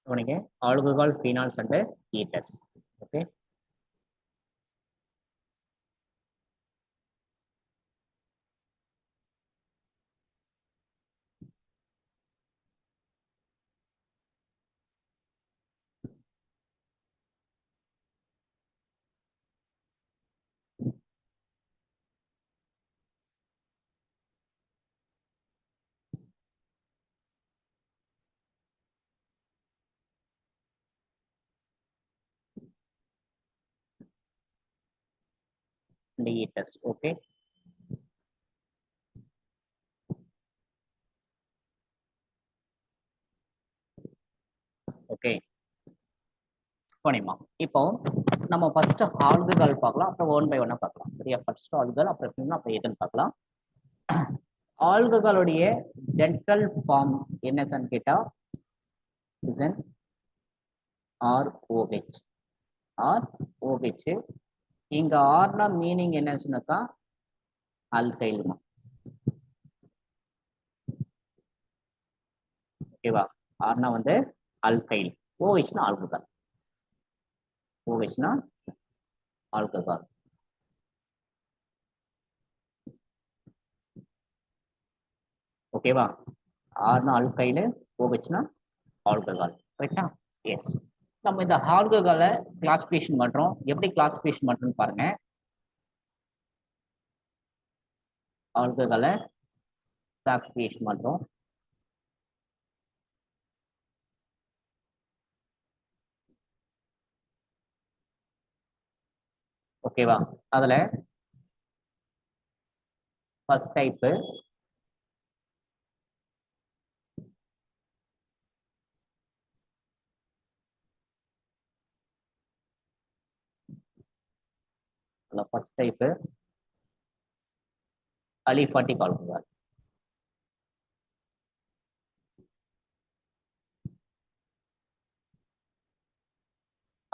கவனிங்க alcohol phenols and ethers. Okay, and ethers. Okay, okay கவனிமா. இப்போ நம்ம ஃபர்ஸ்ட் ஆல்கஹால் பார்க்கலாம், அப்புறம் ஒன் பை ஒன்னா பார்க்கலாம். சரியா? ஃபர்ஸ்ட் ஆல்கஹால், அப்புறம் ஃபீனால், அப்புறம் ஈத்தர் பார்க்கலாம். ஆல்கஹாலுடைய ஜென்ரல் ஃபார்ம் என்னன்னு கேட்டா இசன் ROH. ROH. இங்க ஆர்னா மீனிங் என்ன சொன்னாக்கா அல்கைல்மா. ஓகேவா? ஆர்னா வந்து அல்கைல், OHனா ஆல்கஹால். OHனா ஆல்கஹால். ஓகேவா? ஆர்னா அல்கைல், OHனா ஆல்கஹால். ரைட்டா? எஸ். நம்ம இந்த ஆல்கஹாலை கிளாசிஃபிகேஷன் பண்றோம். எப்படி கிளாசிஃபிகேஷன் பண்றோம்னு பாருங்க. ஆல்கஹாலை கிளாசிஃபிகேஷன் பண்றோம். ஓகேவா? அதுல first type first type aliphatic alcohol.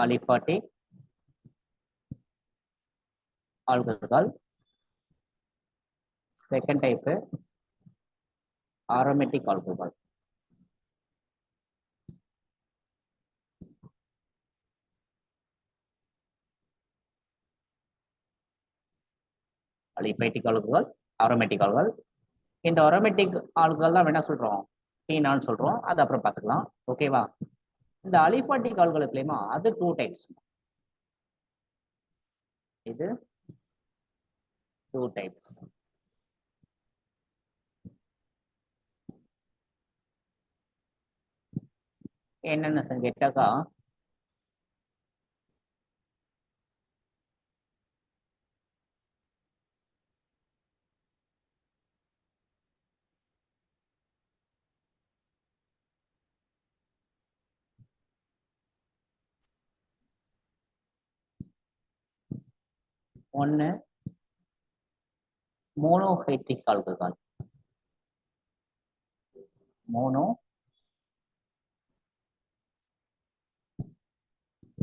Aliphatic alcohol. Second type aromatic alcohol. Aliphatic alcohol, aromatic alcohol. இந்த aromatic alcohol தான் என்ன சொல்றோம்? பீனால் சொல்றோம். அது அப்புறம் பார்த்துக்கலாம். ஓகேவா? இந்த அலிஃபாட்டிக் ஆல்கஹால் இருக்குமா, அது 2 டைப்ஸ். இது 2 டைப்ஸ். என்னென்ன கேட்டாக்கா ஒன்னு மோனோஹைட்ரிக் ஆல்கஹால். Mono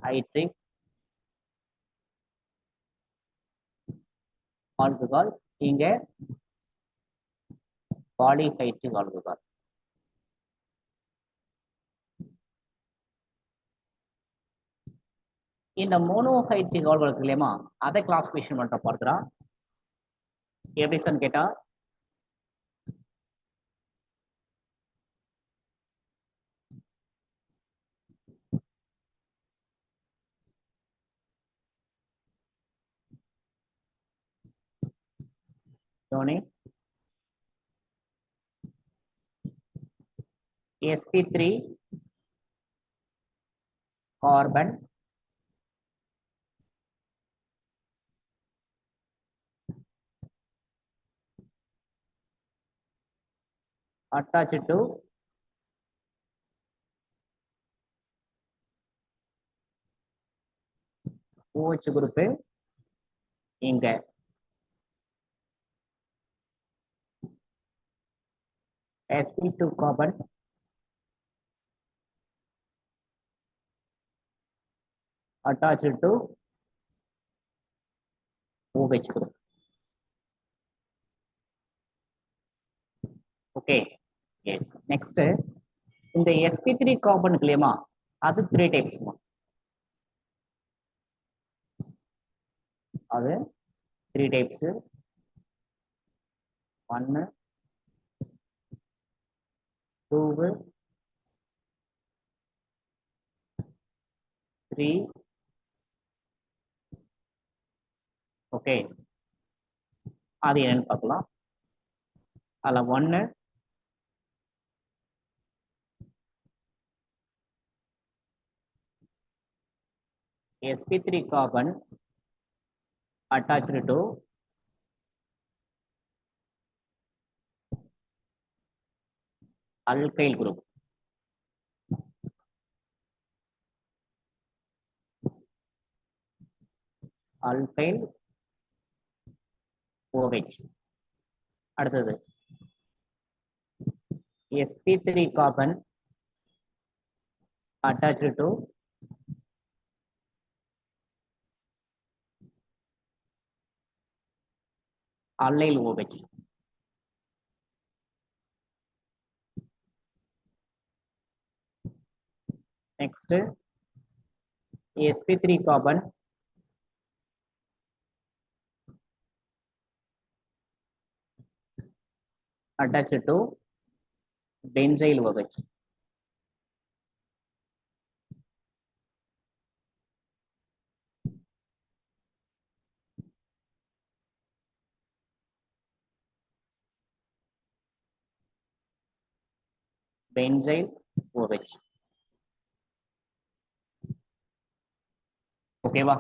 ஹைட்ரிக் alcohol. இங்க பாலிஹைட்ரிக் ஆல்கஹால். இந்த மோனோஹைட்ரிக் ஆல்கஹால் இருக்கு இல்லையா, அதை கிளாசிஃபிகேஷன் பண்ற பார்க்கிறா. எப்படி சார் கேட்டா Tony, sp3 carbon attached to OH group இங்க sp2 carbon attached to OH group. Okay, yes. Next இந்த sp3 carbon இல்லையா, அது 3 டைப்ஸ். அது 3 டைப்ஸ். 1 2 3. ஓகே, அது என்னன்னு பார்க்கலாம். அதுல 1 sp3 carbon attached to alkyl group. Alkyl OH. அடுத்தது sp3 carbon attached to allyl OH. Next, sp3 carbon attached to benzyl OH. Benzyl OH. ஓகேவா?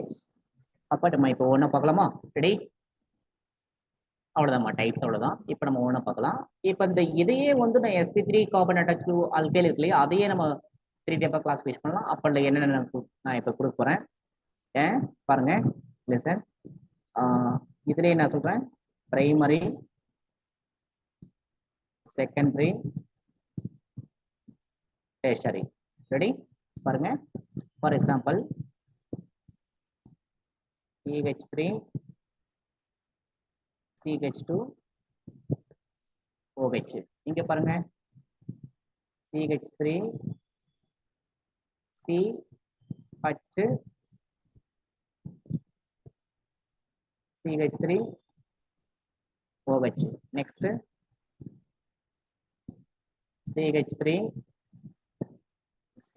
எஸ். அப்ப நம்ம இப்போ ஒண்ணா பார்க்கலாமா? ரெடி? அவ்வளவுதான் டைப்ஸ், அவ்வளவுதான். இப்போ நம்ம ஒண்ணா பார்க்கலாம். இப்போ இந்த இதையே வந்து நான் sp3 carbon attach to alkyl இருக்கு இல்லையா, அதையே நம்ம 3 டைப்பா கிளாசிஃபிகேஷன் பண்ணலாம். அப்ப என்னென்ன நான் இப்போ கொடுக்க போறேன். பாருங்க, லிசன். இதுலயே நான் சொல்றேன், பிரைமரி, செகண்டரி, டெர்ஷரி. ரெடி? பாருங்க. For example CH3 CH2 OH. இங்க பாருங்க, CH3 CH CH3 OH. Next, CH3 C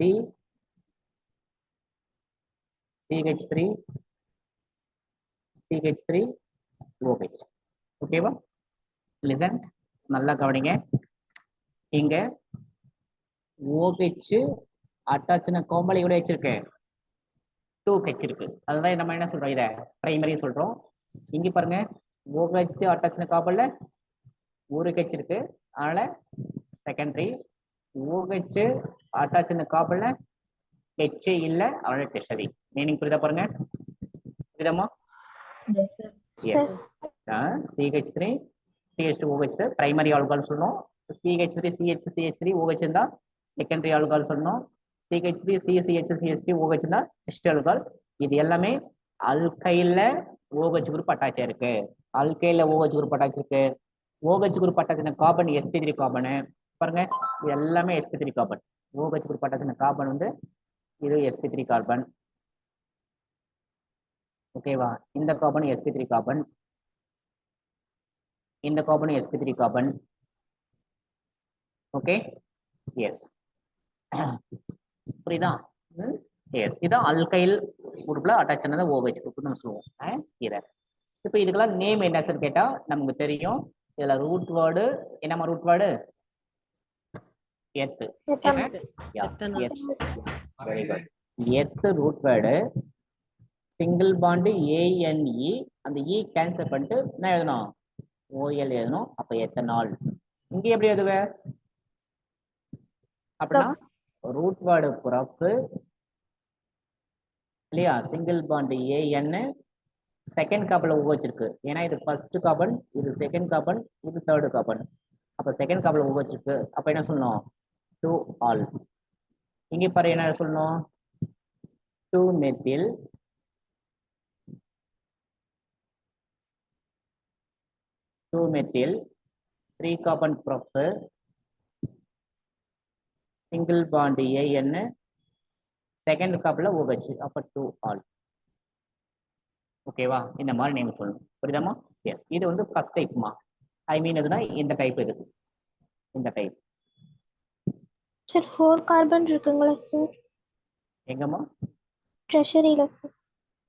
CH3 CH3 OH. ஓகேவா? லிசன், நல்லா கவனிங்க. இங்க OH அட்டாச்ன கோம்பலை கூட வச்சிருக்கு, 2H இருக்கு. அதுதான் நம்ம என்ன சொல்றோம், இத பிரைமரி சொல்றோம். இங்க பாருங்க, OH அட்டாச்ன கார்பன்ல 1H இருக்கு, அதனால செகண்டரி. OH அட்டாச்ன கார்பன்ல H இல்ல, அதனால டெர்ஷரி. மீனிங் புரியுதா? பாருங்க, புரியுதாமா? Yes. CH3 CH2 OH primary alcohol சொல்லணும். CH3 CH3 OH இருந்தா செகண்டரி ஆல்கஹால் சொல்லணும். CH3 CH3 OH இருந்தா டெர்ஷரி ஆல்கஹால். இது எல்லாமே அல்கைல்ல OH குரூப் அட்டாச் இருக்கு. அல்கைல்ல OH குரூப் அட்டாச் இருக்கு. OH group attach carbon sp3 carbon. பாருங்க, இது எல்லாமே sp3 carbon. OH group attach carbon வந்து இது sp3 கார்பன். ஓகேவா? இந்த கார்பன் sp3 கார்பன், இந்த carbon sp3 carbon. Okay, yes. புரியுதா? எஸ். இதான் அல்கைல் குரூப்ல அட்டாச் ஆனது OH குரூப் நம்ம சொல்லுவோம். இதை இப்போ இதுக்கெல்லாம் நேம் என்ன சார் கேட்டா நமக்கு தெரியும். இதுல ரூட் வேர்டு என்னமா? Root word earth. Very good. Earth root word. Single bond ANE, அந்த E கேன்சல் பண்ணிட்டு என்ன எழுதணும்? OL எழுதணும். அப்ப எத்தனால். இங்க எப்படி எழுதுவ அப்படின்னா, ரூட் வேர்டு புறப்பு இல்லையா, சிங்கிள் பாண்டு AN, செகண்ட் கார்பன்ல OH இருக்கு. ஏன்னா இது ஃபர்ஸ்ட் கார்பன், இது செகண்ட் கார்பன், இது தேர்ட் கார்பன். அப்ப செகண்ட் கார்பன்ல OH இருக்கு. அப்ப என்ன சொல்லணும்? 2 ஆல். இங்க பாரு, என்ன சொல்லணும்? 2 methyl 3 carbon prop single bond AN, second கார்பன்ல OH, அப்ப 2 ஆல். ஓகேவா? இந்த மாதிரி நேம் சொல்லணும். புரியுதாமா? எஸ், இது வந்து ஃபர்ஸ்ட் டைப்மா. ஐ மீன் எதுனா இந்த டைப் இது, இந்த டைப். சார் 4 கார்பன் இருக்குங்களா சார் எங்கம்மா? ட்ரெஷரியில சார்?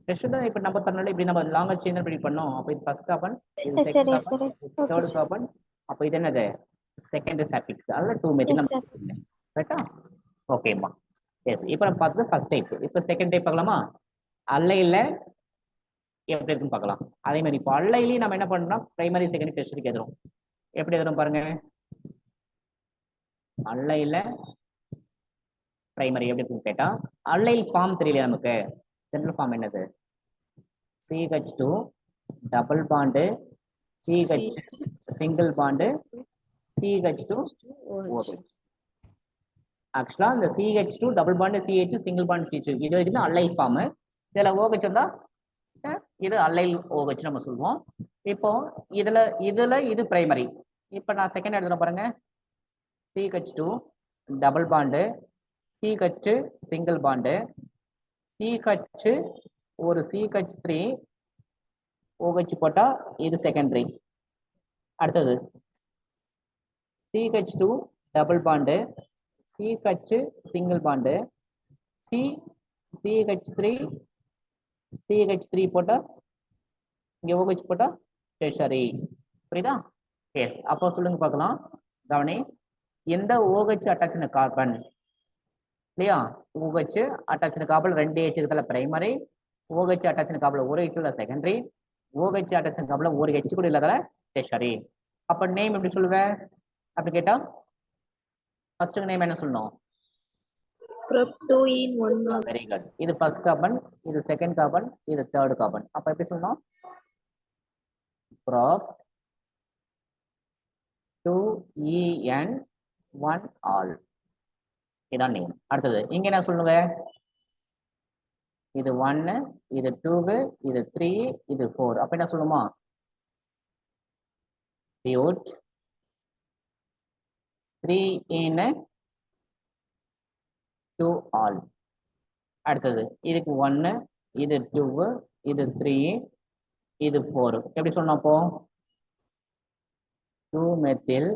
டெஸ்ட் தான் இப்ப நம்ம தரனால இப்படி நம்ம லாங்கா செயின் இப்படி பண்ணோம். அப்ப இது ஃபர்ஸ்ட் கார்பன், இது yes sir, second yes carbon, sir, okay third sir. Carbon, அப்ப இது என்னது? செகண்ட் சாப்பிக்ஸ். அதனால 2 மெத்தில் எஸ் நம்ம சார். கரெக்ட்டா? ஓகேம்மா. எஸ், இப்போ நம்ம பார்த்தது ஃபர்ஸ்ட் டைப். இப்போ செகண்ட் டைப் பார்க்கலாமா? அல்லைல எப்படி இருக்குன்னு பார்க்கலாம். அதே மாதிரி இப்போ அல்லையிலேயே நம்ம என்ன பண்ணோம்னா பிரைமரி செகண்டரி டெஸ்டருக்கு எழுதுறோம். எப்படி எழுதுறோம் பாருங்க. அல்லைல பிரைமரி எப்படி இருக்குன்னு கேட்டா, அல்லைல் ஃபார்ம் தெரியல நமக்கு. ஜெனரல் ஃபார்ம் என்னது? CH2 double bond, CH single bond, CH2 OH. ஆக்சுவலா இந்த CH2 double bond CH single bond CH இது வரைக்கும் தான் அல்லைல் ஃபார்ம். இதுல OH வந்தா இது அல்லைல் OH நம்ம சொல்லுவோம். இப்போ இதுல இது பிரைமரி. இப்போ நான் செகண்ட் எழுதுறேன் பாருங்க. CH2 double bond, CH single bond, CH ஒரு CH3 OH போட்டா இது செகண்டரி. அடுத்தது CH2 double bond, CH single bond, CH3 போட்டா இங்க OH போட்டா டெர்ஷரி. புரியுதா? எஸ், அப்போ சொல்லுங்க பார்க்கலாம். கவனி, எந்த OH அட்டாச் கார்பன் இல்லையா? OH அட்டாச் கார்பன் 2 H இருக்கிற primary, OH attach carbon 1 H உள்ள secondary, OH attach carbon 1 H கூட இல்லாத டெர்ஷரி. அப்ப நேம் எப்படி சொல்லுவேன் அப்படி கேட்டா ஃபர்ஸ்ட் நேம் என்ன சொல்லணும்? Prop 2 in 1. Very good. இது ஃபர்ஸ்ட் கார்பன், இது செகண்ட் கார்பன், இது தேர்ட் கார்பன். அப்ப எப்படி சொல்லணும்? Prop 2En 1 all. இதான் நேம். அடுத்தது இங்க என்ன சொல்லுங்க? இது 1, இது 2, இது 3, இது 4. அப்ப என்ன சொல்லுமா? But 3 in 2 all. அடுத்தது இதுக்கு 1, இது 2, இது 3, இது 4. எப்படி சொல்லணும் அப்போ? 2 மெத்தில்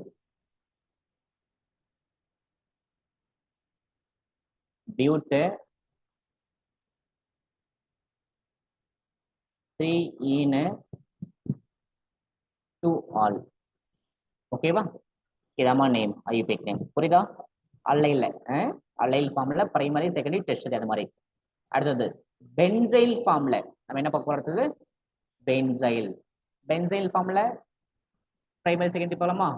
பியூட் 3 in 2 ஆல். ஓகேவா? இதாமா நேம், ஐயூபிக் நேம். புரியுதா? அல்லைல அல்லைல் ஃபார்ம்ல பிரைமரி செகண்டரி டெர்ஷரி அது மாதிரி. அடுத்தது பென்சைல் ஃபார்ம்ல நம்ம என்ன பார்க்க போறது? பென்சைல் ஃபார்ம்ல பிரைமரி செகண்டரி போலாமா?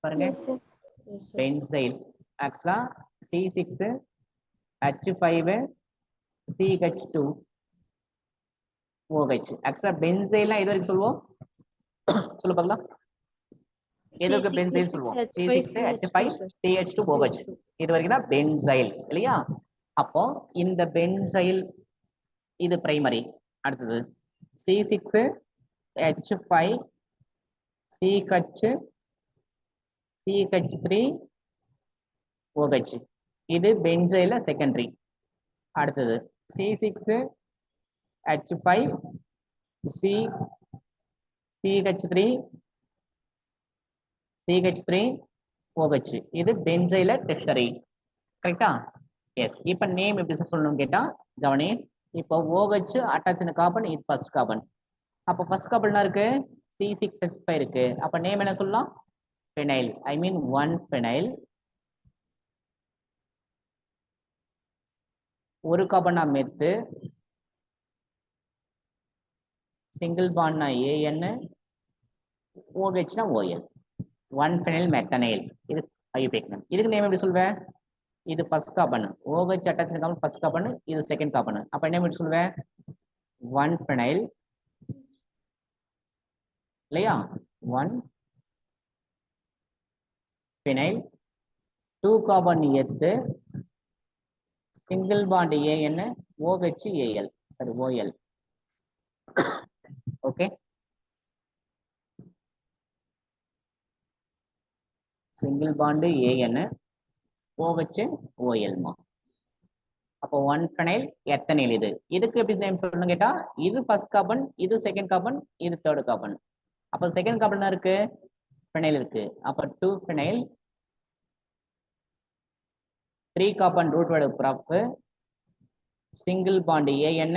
பாருங்க. Yes sir. பென்சைல் ஆக்சுவலா C6 H5 CH2 OH. ஆக்சுவலா பென்சைல்னா எது வரைக்கும் சொல்லுவோம்? சொல்ல பார்க்கலாம். எதற்கு பென்சைல் சொல்லுவோம்? C6 H5 CH2 OH. இது வரைக்கும் தான் பென்சைல் இல்லையா? அப்போ இந்த பென்சைல் இது பிரைமரி. அடுத்தது C6 H5 CH3 OH. இது பென்சைல செகண்டரி. அடுத்தது C6 H5 CH3 OH. இது பென்சைல டெர்ஷரி. கரெக்டா? எஸ். இப்போ நேம் எப்படி சொல்லணும்னு கேட்டா கவனி. இப்போ OH அட்டாச் கார்பன், இது ஃபர்ஸ்ட் கார்பன். அப்போ ஃபர்ஸ்ட் கார்பன் இருக்கு C6H5 இருக்கு. அப்ப நேம் என்ன சொல்லலாம்? ஃபெனைல். ஐ மீன் 1 ஃபெனைல். ஒரு கார்பனா மெத்து, சிங்கிள் பாண்ட்னா AN, OHனா OL. 1 ஃபெனைல் மெத்தனைல். இது ஐயூபிக் நேம். இதுக்கு நேம் எப்படி சொல்வேன்? இது first carbon, OH attach carbon first carbon, இது செகண்ட் கார்பன். அப்ப நேம் எப்படி சொல்வேன்? 1 ஃபெனைல் இல்லையா? 1 ஃபெனைல். 2 கார்பன் எத்து, single bond AN, OH AL. சரி, OL. Okay, single bond AN, OH OLமா. அப்போ 1 ஃபெனைல் எத்தனைல் இது. இதுக்கு எப்படி நேம் சொல்லணும் கேட்டா இது ஃபர்ஸ்ட் கார்பன், இது செகண்ட் கார்பன், இது தேர்ட் கார்பன். அப்போ செகண்ட் கார்பன் தான் இருக்கு ஃபெனைல் இருக்கு. அப்போ 2 phenyl 3 carbon root word prop single bond AN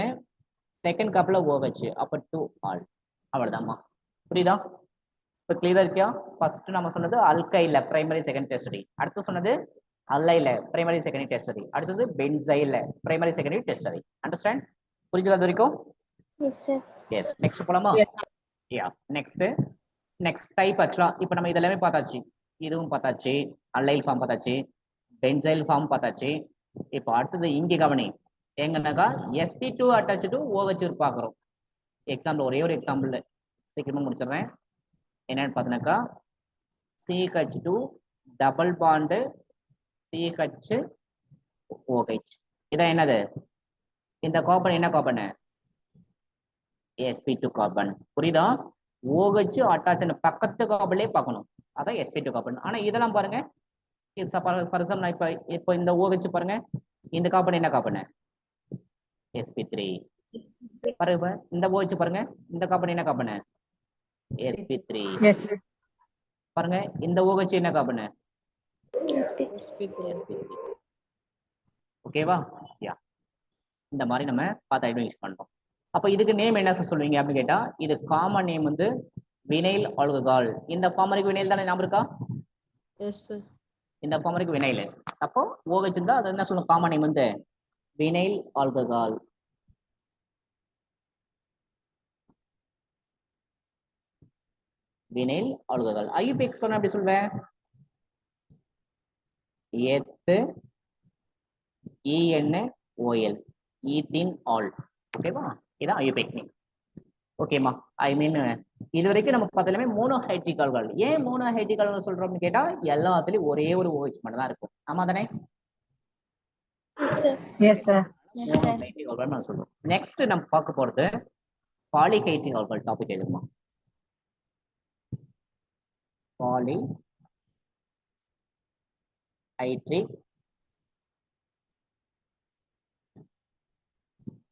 second கார்பன்ல OH. அப்போ 2 ஆல். அவ்வளவுதான்மா. புரியுதா? இப்போ கிளியரா இருக்கியா? ஃபர்ஸ்ட் நம்ம சொன்னது அல்கைல பிரைமரி செகண்ட் டெர்சரி. அடுத்து சொன்னது அல்லைல பிரைமரி செகண்டரி டெர்சரி. அடுத்தது பென்சைல பிரைமரி செகண்டரி டெர்சரி. அண்டர்ஸ்டாண்ட்? புரியுதா அது வரைக்கும்? S sir. எஸ். நெக்ஸ்ட் போலாமா? யா. நெக்ஸ்ட் டைப் ஆக்சுவலா இப்போ நம்ம இதெல்லாமே பார்த்தாச்சு. இதுவும் பார்த்தாச்சு, அல்லைல் ஃபார்ம் பார்த்தாச்சு, பென்சைல் ஃபார்ம் பார்த்தாச்சு. இப்போ அடுத்தது இங்கே கவனி. எங்கன்னாக்கா sp2 அட்டாச் டு OH பார்க்குறோம். எக்ஸாம்பிள் ஒரே ஒரு எக்ஸாம்பிள் சீக்கிரமா முடிச்சிடுறேன். என்னன்னு பார்த்தீங்கன்னாக்கா CH2 double bond CH OH. இதான் என்னது? இந்த கார்பன் என்ன கார்பன்? sp2 carbon. புரியுதா? OH அட்டாச் பக்கத்து கார்பன்லயே பார்க்கணும். அதான் sp2 கார்பன். ஆனா இதெல்லாம் பாருங்க, ஃபார் எக்ஸாம்பிள் இப்போ இந்த OH பாருங்க, இந்த கார்பன் என்ன கார்பன்? sp3. பாருங்க இந்த OH பாருங்க, இந்த கார்பன் என்ன கார்பன்? sp3. பாருங்க இந்த OH என்ன கார்பன்? sp3. ஓகேவா? யா. இந்த மாதிரி நம்ம பார்த்து யூஸ் பண்றோம். அப்ப இதுக்கு நேம் என்ன சொல்லுவீங்க அப்படின்னு கேட்டா இது காமன் நேம் வந்து வினைல் ஆல்கஹால். இந்த ஃபார்மருக்கு வினைல் தானே ஞாபகம் இருக்கா? Yes sir. இந்த ஃபார்மருக்கு வினைல். அப்போ OH இருந்தா அது என்ன சொல்லும்? காமன் நேம் வந்து வினைல் ஆல்கஹால். Vinyl alcohol. ஐயுபெக் சொன்னா எப்படி சொல்வேன்? எத்து ENOL ஈத்தீன் ஆல். ஓகேவா? இதான் ஐயுபெக் நேம். ஓகேமா? ஐ மீன் இது வரைக்கும் நம்ம பார்த்ததுமே மோனோஹைட்ரிக் ஆல்கஹால். ஏன் மோனோஹைட்ரிக் ஆல்கஹால் சொல்றோம்னு கேட்டா எல்லாத்துலயும் ஒரே ஒரு OH மட்டும் தான் இருக்கும். ஆமா தானே? மோனோஹைட்ரிக் ஆல்கஹால் நான் சொல்றோம். நெக்ஸ்ட் நம்ம பார்க்க போறது பாலிஹைட்ரிக் ஆல்கஹால் டாபிக் எழுதுமா? பாலிஹைட்ரிக்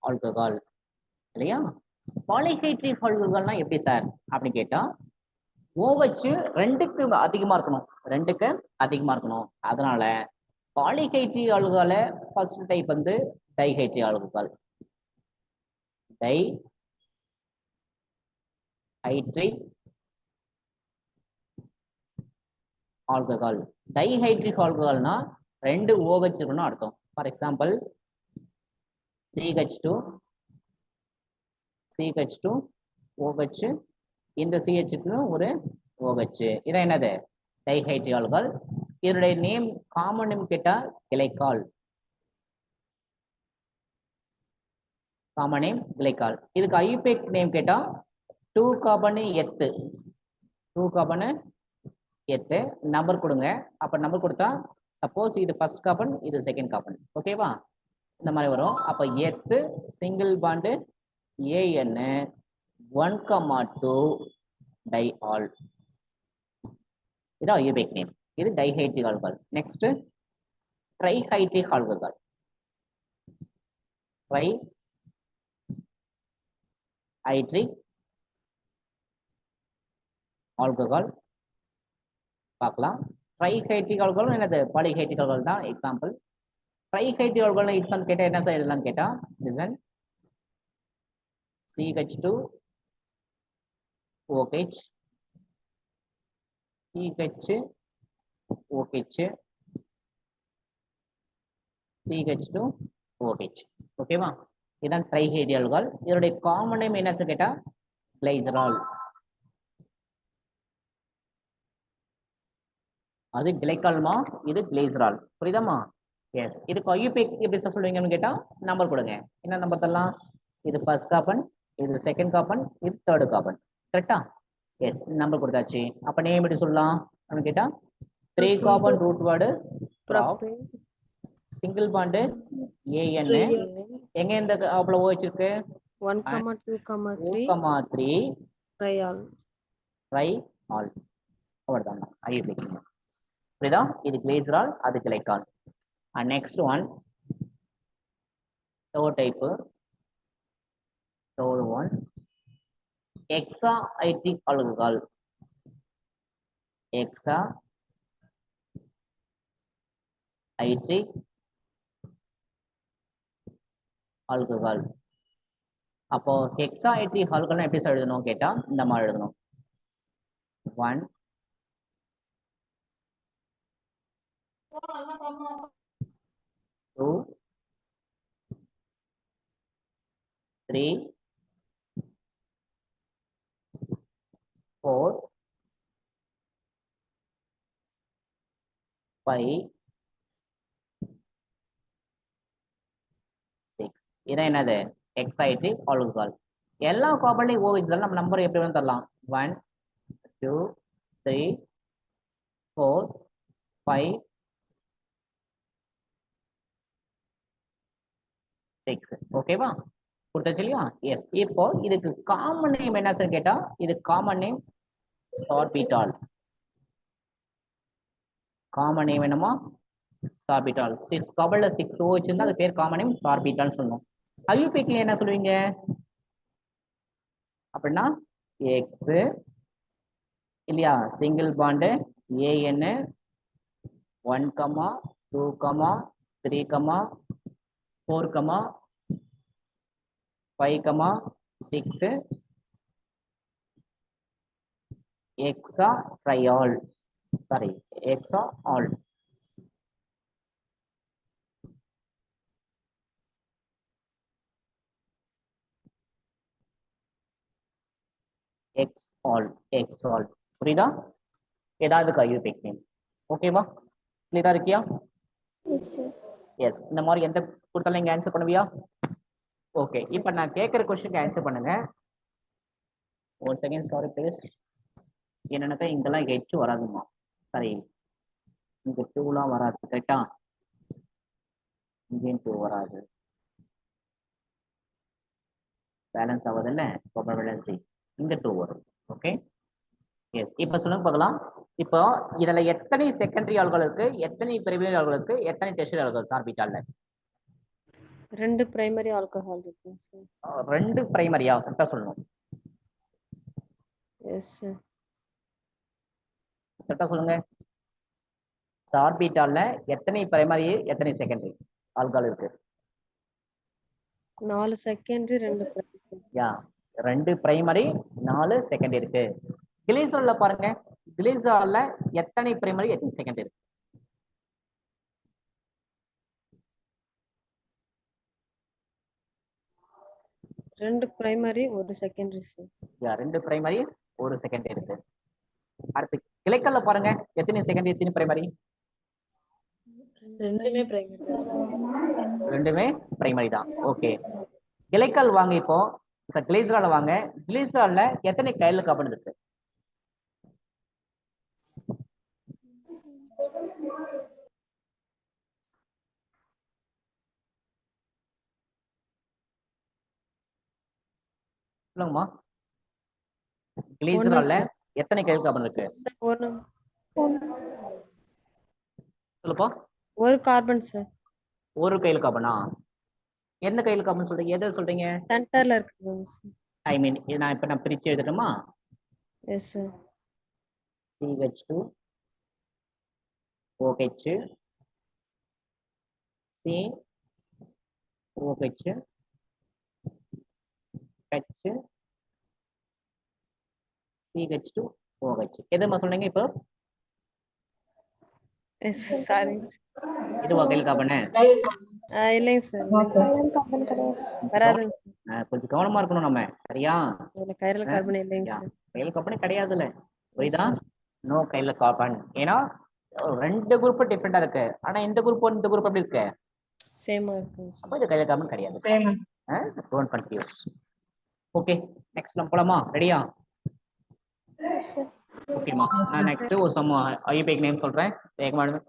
ஆல்கஹால் இல்லையா? பாலிஹைட்ரிக் ஆல்கஹால்னா எப்படி சார் அப்படின்னு கேட்டா OH 2க்கு அதிகமா இருக்கணும், 2க்கு அதிகமா இருக்கணும். அதனால பாலிஹைட்ரிக் ஆல்கஹால ஃபர்ஸ்ட் டைப் வந்து dihydric alcohol. Dihydric alcohol. Dihydric ஆல்கஹால்னா 2 OH இருக்கணும் அர்த்தம். ஃபார் எக்ஸாம்பிள் CH2 OH, இந்த CH2 ஒரு OH. இதான் என்னது? Dihydric alcohol. இதனுடைய நேம் காமன் நேம் கேட்டா கிளைக்கால். Common name glycol. இதுக்கு ஐயுபெக் நேம் கேட்டா 2 கார்பன் எத்து. 2 கார்பன் எத்து நம்பர் கொடுங்க. அப்ப நம்பர் கொடுத்தா சப்போஸ் இது ஃபர்ஸ்ட் கார்பன், இது செகண்ட் கார்பன். ஓகேவா? இந்த மாதிரி வரும். அப்ப எத்து single bond AN 1,2 diol. இதான் ஐயுபெக் நேம். இது dihydric alcohol. Next trihydric alcohol. Trihydric alcohol பார்க்கலாம். ட்ரைஹைட்ரிக் ஆல்கஹால் என்னது? பாலிஹைட்ரிக் ஆல்கஹால் தான் எக்ஸாம்பிள். ட்ரைஹைட்ரிக் ஆல்கஹால் எக்ஸாம்பிள் கேட்டா என்ன சார் எழுதலாம் கேட்டா listen CH2 OH CH OH CH2 OH. ஓகேவா? இதான் ட்ரைஹைட்ரிக் ஆல்கஹால். இதனுடைய காமன் நேம் என்ன சார் கேட்டா கிளைசரால். அது கிளைக்கால்மா, இது கிளைசரால். புரியுதாமா? எஸ். இதுக்கு ஐயுபெக் எப்படி சார் சொல்லுவீங்கன்னு கேட்டா நம்பர் கொடுங்க. என்ன நம்பர் தரலாம்? இது ஃபர்ஸ்ட் கார்பன், இது செகண்ட் கார்பன், இது தேர்ட் கார்பன். கரெக்டா? எஸ். நம்பர் கொடுத்தாச்சு. அப்ப நேம் எப்படி சொல்லலாம் அப்படின்னு கேட்டா 3 carbon root word prop single bond AN. எங்க இந்த அவ்வளவு OH இருக்கு? 1,2,3 ட்ரை ஆல். அவ்வளவுதான் ஐயுபெக். புரியுதா? இது கிளிசரால், அது glycol. And next one third type, third one hexahydric alcohol. Hexahydric alcohol. அப்போ ஹெக்ஸாஹைட்ரிக் ஆல்கஹால் எப்படி சார் எழுதணும் கேட்டா இந்த மாதிரி எழுதணும். 1 2 3 4 5 6. இதான் என்னது? ஹெக்ஸாஹைட்ரிக் ஆல்கஹால். எல்லா கார்பன்லையும் OH தான். நம்ம நம்பர் எப்படி வேணும் தரலாம். 1 2 3 4 5 6. ஓகேவா? கொடுத்தாச்சு இல்லையா? எஸ். இப்போ இதுக்கு காமன் நேம் என்ன சார் கேட்டா, இது common name sorbitol. Common name என்னமா? சார்பிட்டால். 6 கார்பன்ல 6 OH இருந்தா அது பேர் காமன் நேம் சார்பிட்டால் சொல்லணும். IUPAC என்ன சொல்லுவீங்க அப்படின்னா எக்ஸ் இல்லையா, single bond AN 1, 2, 3, 4, 5, 6 hexa triol. Sorry, hexa ol. Hex ol. புரியுதா? ஏதாவது IUPAC நேம். ஓகேவா? கிளியரா இருக்கியா? Yes sir. எஸ். இந்த மாதிரி எந்த கொடுத்தாலும் இங்க ஆன்சர் பண்ணுவியா? ஓகே. இப்போ நான் கேட்குற கொஸ்டினுக்கு ஆன்சர் பண்ணுங்க. ஒரு செகண்ட், சாரி ப்ளீஸ். என்னன்னாக்கா இங்கெல்லாம் ஹெச் வராதுமா. சாரி, இங்க 2லாம் வராது. கரெக்டா? இங்கேயும் 2 வராது. பேலன்ஸ் ஆகுதுல்ல ப்ராபபிலிட்டி. இங்க 2 வரும். ஓகே. எஸ். இப்போ சொல்லுங்க பார்க்கலாம். இப்போ இதுல எத்தனை செகண்டரி ஆல்கஹால் இருக்கு, எத்தனை பிரைமரி ஆல்கஹால் இருக்கு, எத்தனை டெர்ஷியரி ஆல்கஹால் சார்பிட்டால்ல? 2 பிரைமரி ஆல்கஹால் இருக்கு சார். 2 பிரைமரியா? கரெக்டா சொல்லணும். Yes sir. கரெக்டா சொல்லுங்க. சார்பிட்டால்ல எத்தனை பிரைமரி, எத்தனை செகண்டரி ஆல்கஹால் இருக்கு? 4 செகண்டரி 2 பிரைமரி. யா, 2 பிரைமரி 4 செகண்டரி இருக்கு. கிளிசரால்ல பாருங்க, கிளிசரால்ல எத்தனை பிரைமரி, எத்தனை செகண்டரி இருக்கு? 2 பிரைமரி 1 செகண்டரி சார். யா, 2 பிரைமரி 1 செகண்டரி இருக்கு. அடுத்து கிளைக்கல்ல பாருங்க, எத்தனை செகண்டரி, எத்தனை பிரைமரி? ரெண்டுமே பிரைமரி தான் சார். ரெண்டுமே பிரைமரி தான். ஓகே. கிளைக்கல் வாங்க. இப்போ கிளிசரால் வாங்க. கிளிசரால்ல எத்தனை கைல கார்பன் இருக்கு? சொல்லுங்கம்மா. கிளிசரால்ல எத்தனை கைல கார்பன் இருக்கு? சார் ஒரு சொல்லுப்பா. ஒரு கார்பன் சார். ஒரு கைல கார்பனா? எந்த கைல கார்பன் சொல்றீங்க? எதை சொல்றீங்க? சென்டர்ல இருக்குங்க சார். ஐ மீன் நான் பிரிச்சு எழுதட்டுமா? Yes sir. CH2 OH C OH H CH2 OH. எதுமா சொன்னீங்க இப்போ? Yes sir. இது வகையில் கார்பன் இல்லைங்க சார். சைலண்ட் கார்பன் கிடையாது. வராதுங்க. கொஞ்சம் கவனமா இருக்கணும் நம்ம. சரியா? இதுல கைரல் கார்பன் இல்லைங்க சார். கையில் கார்பன் கிடையாதுல்ல. புரியுதா? நோ கையில் கார்பன். ஏன்னா 2 குரூப் டிஃபரெண்டா இருக்கு. ஆனா இந்த குரூப் இந்த குரூப் எப்படி இருக்கு? சேமா இருக்குங்க அப்ப சார். இது கையில் கார்பன் கிடையாது. Don't confuse. ஓகே, நெக்ஸ்ட் நம்ம போலாமா? ரெடியா? Yes sir. ஓகேமா. நான் நெக்ஸ்ட் ஒரு சம் IUPAC நேம் சொல்றேன். வேகமா எழுதுங்க.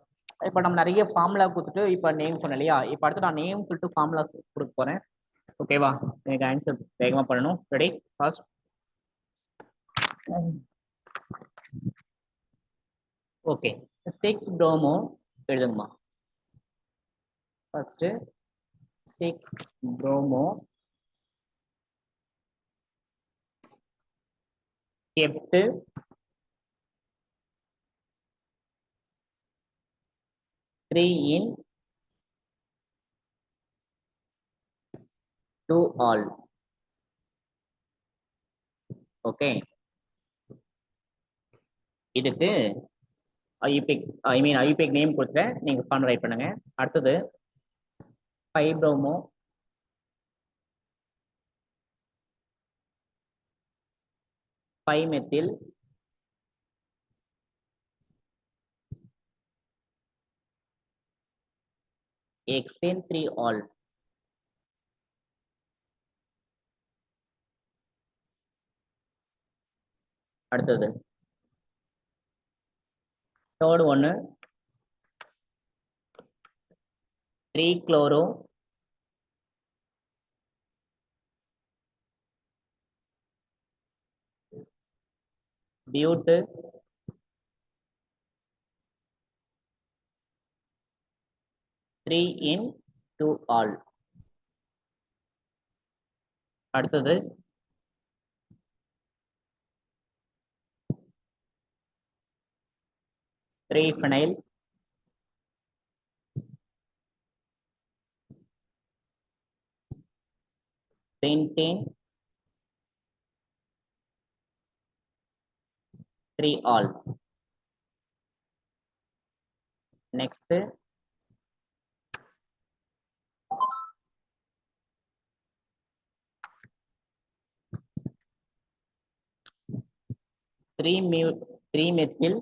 இப்போ நம்ம நிறைய ஃபார்முலா கொடுத்துட்டு இப்போ நேம் சொன்னேன் இல்லையா? இப்போ அடுத்து நான் நேம் சொல்லிட்டு ஃபார்முலா கொடுக்க போறேன். ஓகேவா? எனக்கு ஆன்சர் வேகமா பண்ணணும். ரெடி? First okay. 6 bromo எழுதுங்கம்மா. First 6 bromo kept 3 in 2 all. Okay, இதுக்கு ஐபிக் ஐபிக் நேம் கொடுத்துட்டேன், நீங்க ஃபார்ம் ரைட் பண்ணுங்க. அடுத்தது 5 bromo 5 methyl hexane 3 all. அடுத்தது தேர்ட் ஒன்னு 3 chloro but 3 in 2 all. அடுத்தது three phenyl pentane 3 all. Next 3 methyl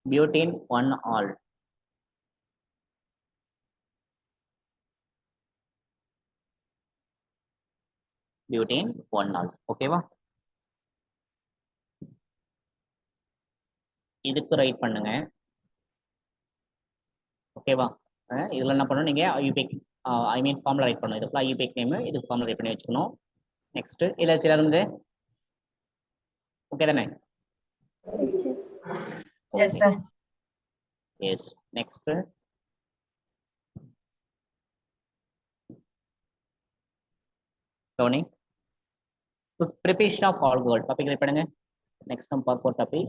butane 1 all. butane 1 all. ஓகேவா? இதுக்கு ரைட் பண்ணுங்க. ஓகேவா? இதுல என்ன பண்ணணும், நீங்க ஐயூபிக் ஃபார்முலா ரைட் பண்ணணும். இதுக்குள்ள ஐயூபிக் நேம், இதுக்கு ஃபார்முலா ரைட் பண்ணி வச்சுக்கணும். நெக்ஸ்ட் இல்ல சில இருந்து ஓகே தானே? Yes, sir. Yes, sir. Yes. Next கவனி, preparation of alcohol topic write பண்ணுங்க. நெக்ஸ்ட் நம்ம பார்க்க போற topic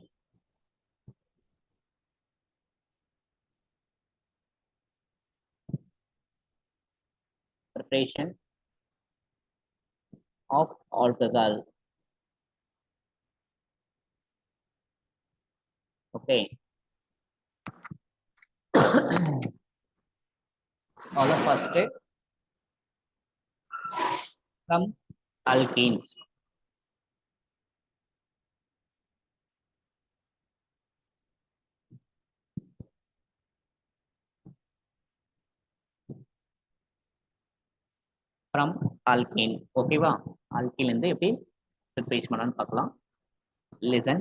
preparation of alcohol. Okay. All of first from alkenes. From alkene. ஓகேவா? alkene இருந்து எப்படி preparation பண்ணலாம்னு பார்க்கலாம். Listen.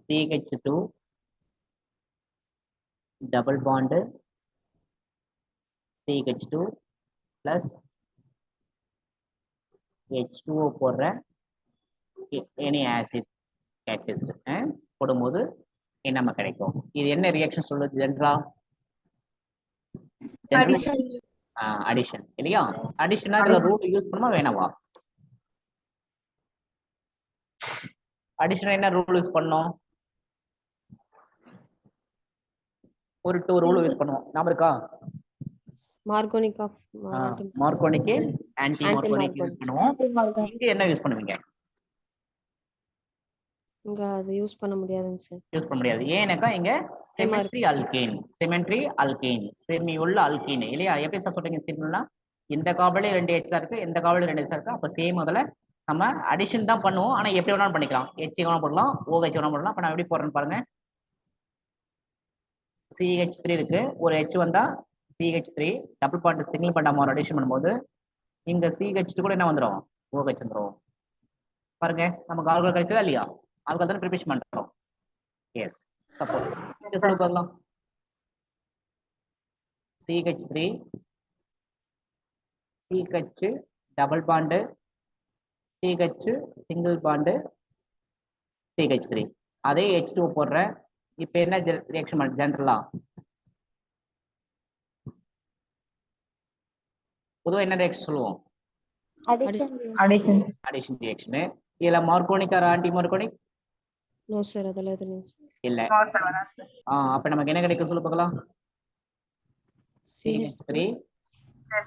CH2 double bond CH2 plus H2O போடுற any acid catalyst போடும்போது என்ன கிடைக்கும்? இது என்ன ரியாக்ஷன் சொல்லுது ஜெனரலா? அடிஷன் இல்லையா? அடிஷனா இதுல ரூல் யூஸ் பண்ணுமா வேணாவா? அடிஷன் என்ன ரூல் யூஸ் பண்ணோம்? ஒரு 2 ரூல் யூஸ் பண்ணுவோம். ஞாபகம் இருக்கா? மார்கோனிக் மார்கோனிக் ஆன்டி மார்கோனிக் யூஸ் பண்ணுவோம். இங்க என்ன யூஸ் பண்ணுவீங்க? இங்க அது யூஸ் பண்ண முடியாதுங்க சார். யூஸ் பண்ண முடியாது. ஏன்னாக்கா இங்க சிமெட்ரி அல்கேன் செமி உள்ள அல்கேன் இல்லையா? எப்படி சார் சொல்றீங்க சிம்பிளா? இந்த கார்பன்ல 2 H இருக்கு, இந்த கார்பன்ல 2 H இருக்கு. அப்ப சேம் முதல்ல நம்ம அடிஷன் தான் பண்ணுவோம். ஆனா எப்படி வேணாலும் பண்ணிக்கலாம். H வேணாலும் போடலாம், OH வேணாலும் போடலாம். அப்ப நான் எப்படி போடுறேன்னு பாருங்க. CH3 இருக்கு, ஒரு H வந்தா CH3 double bond single bond நம்ம அடிஷன் பண்ணும்போது இங்க CH2 கூட என்ன வந்துரும்? OH வந்துரும். பாருங்க நமக்கு ஆல்கஹால் கிடைச்சதா இல்லையா? ஆல்கஹால் தான் ப்ரிப்பரேஷன் பண்றோம். எஸ். சப்போஸ் இங்க சொல்ல பார்க்கலாம். CH3 CH double bond CH single bond CH3 அதே H2 போடுற. இப்போ என்ன ரியாக்ஷன் பண்ண ஜென்ரலா பொதுவாக என்ன ரியாக்ஷன் சொல்லுவோம்? Addition reaction. இதுல மார்கோனிக் ஆர் ஆன்டி மார்கோனிக்? நோ சார், அதெல்லாம் எதுவும் இல்ல. அப்ப நமக்கு என்ன கிடைக்கும் சொல்லு பார்க்கலாம். CH3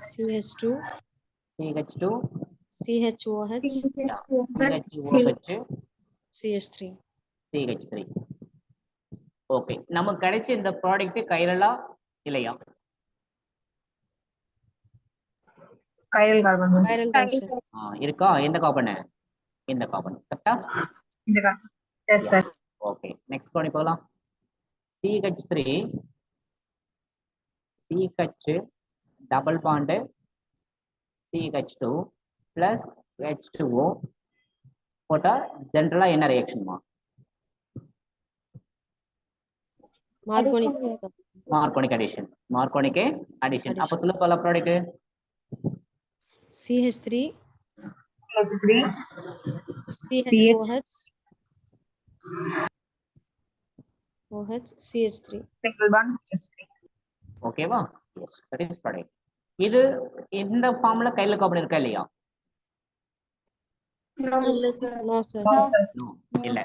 CH2 CH2 CHOH CHOH CH3. CH3. Okay, நமக்கு கிடைச்ச இந்த ப்ராடக்ட் கைரலா இல்லையா? கைரல் கார்பன் கைரல் தான் சார். இருக்கா? எந்த கார்பன்? இந்த கார்பன். கரெக்ட்டா? இந்த carbon. Yes sir. Okay, next பண்ணி போகலாம். CH3 CH double bond CH2 plus H2O போட்டா ஜென்ரலா என்ன ரியாக்ஷன்மா? மார்கோனிக் மார்கோனிக் அடிஷன். மார்கோனிக் அடிஷன். அப்ப சொல்ல போல product CH3 CH3 CHOH OH CH3. single bond CH3. ஓகேவா? Yes, that is product. இது இந்த ஃபார்ம்ல கையில கார்பன் இருக்கா இல்லையா? No sir. No sir. No இல்ல.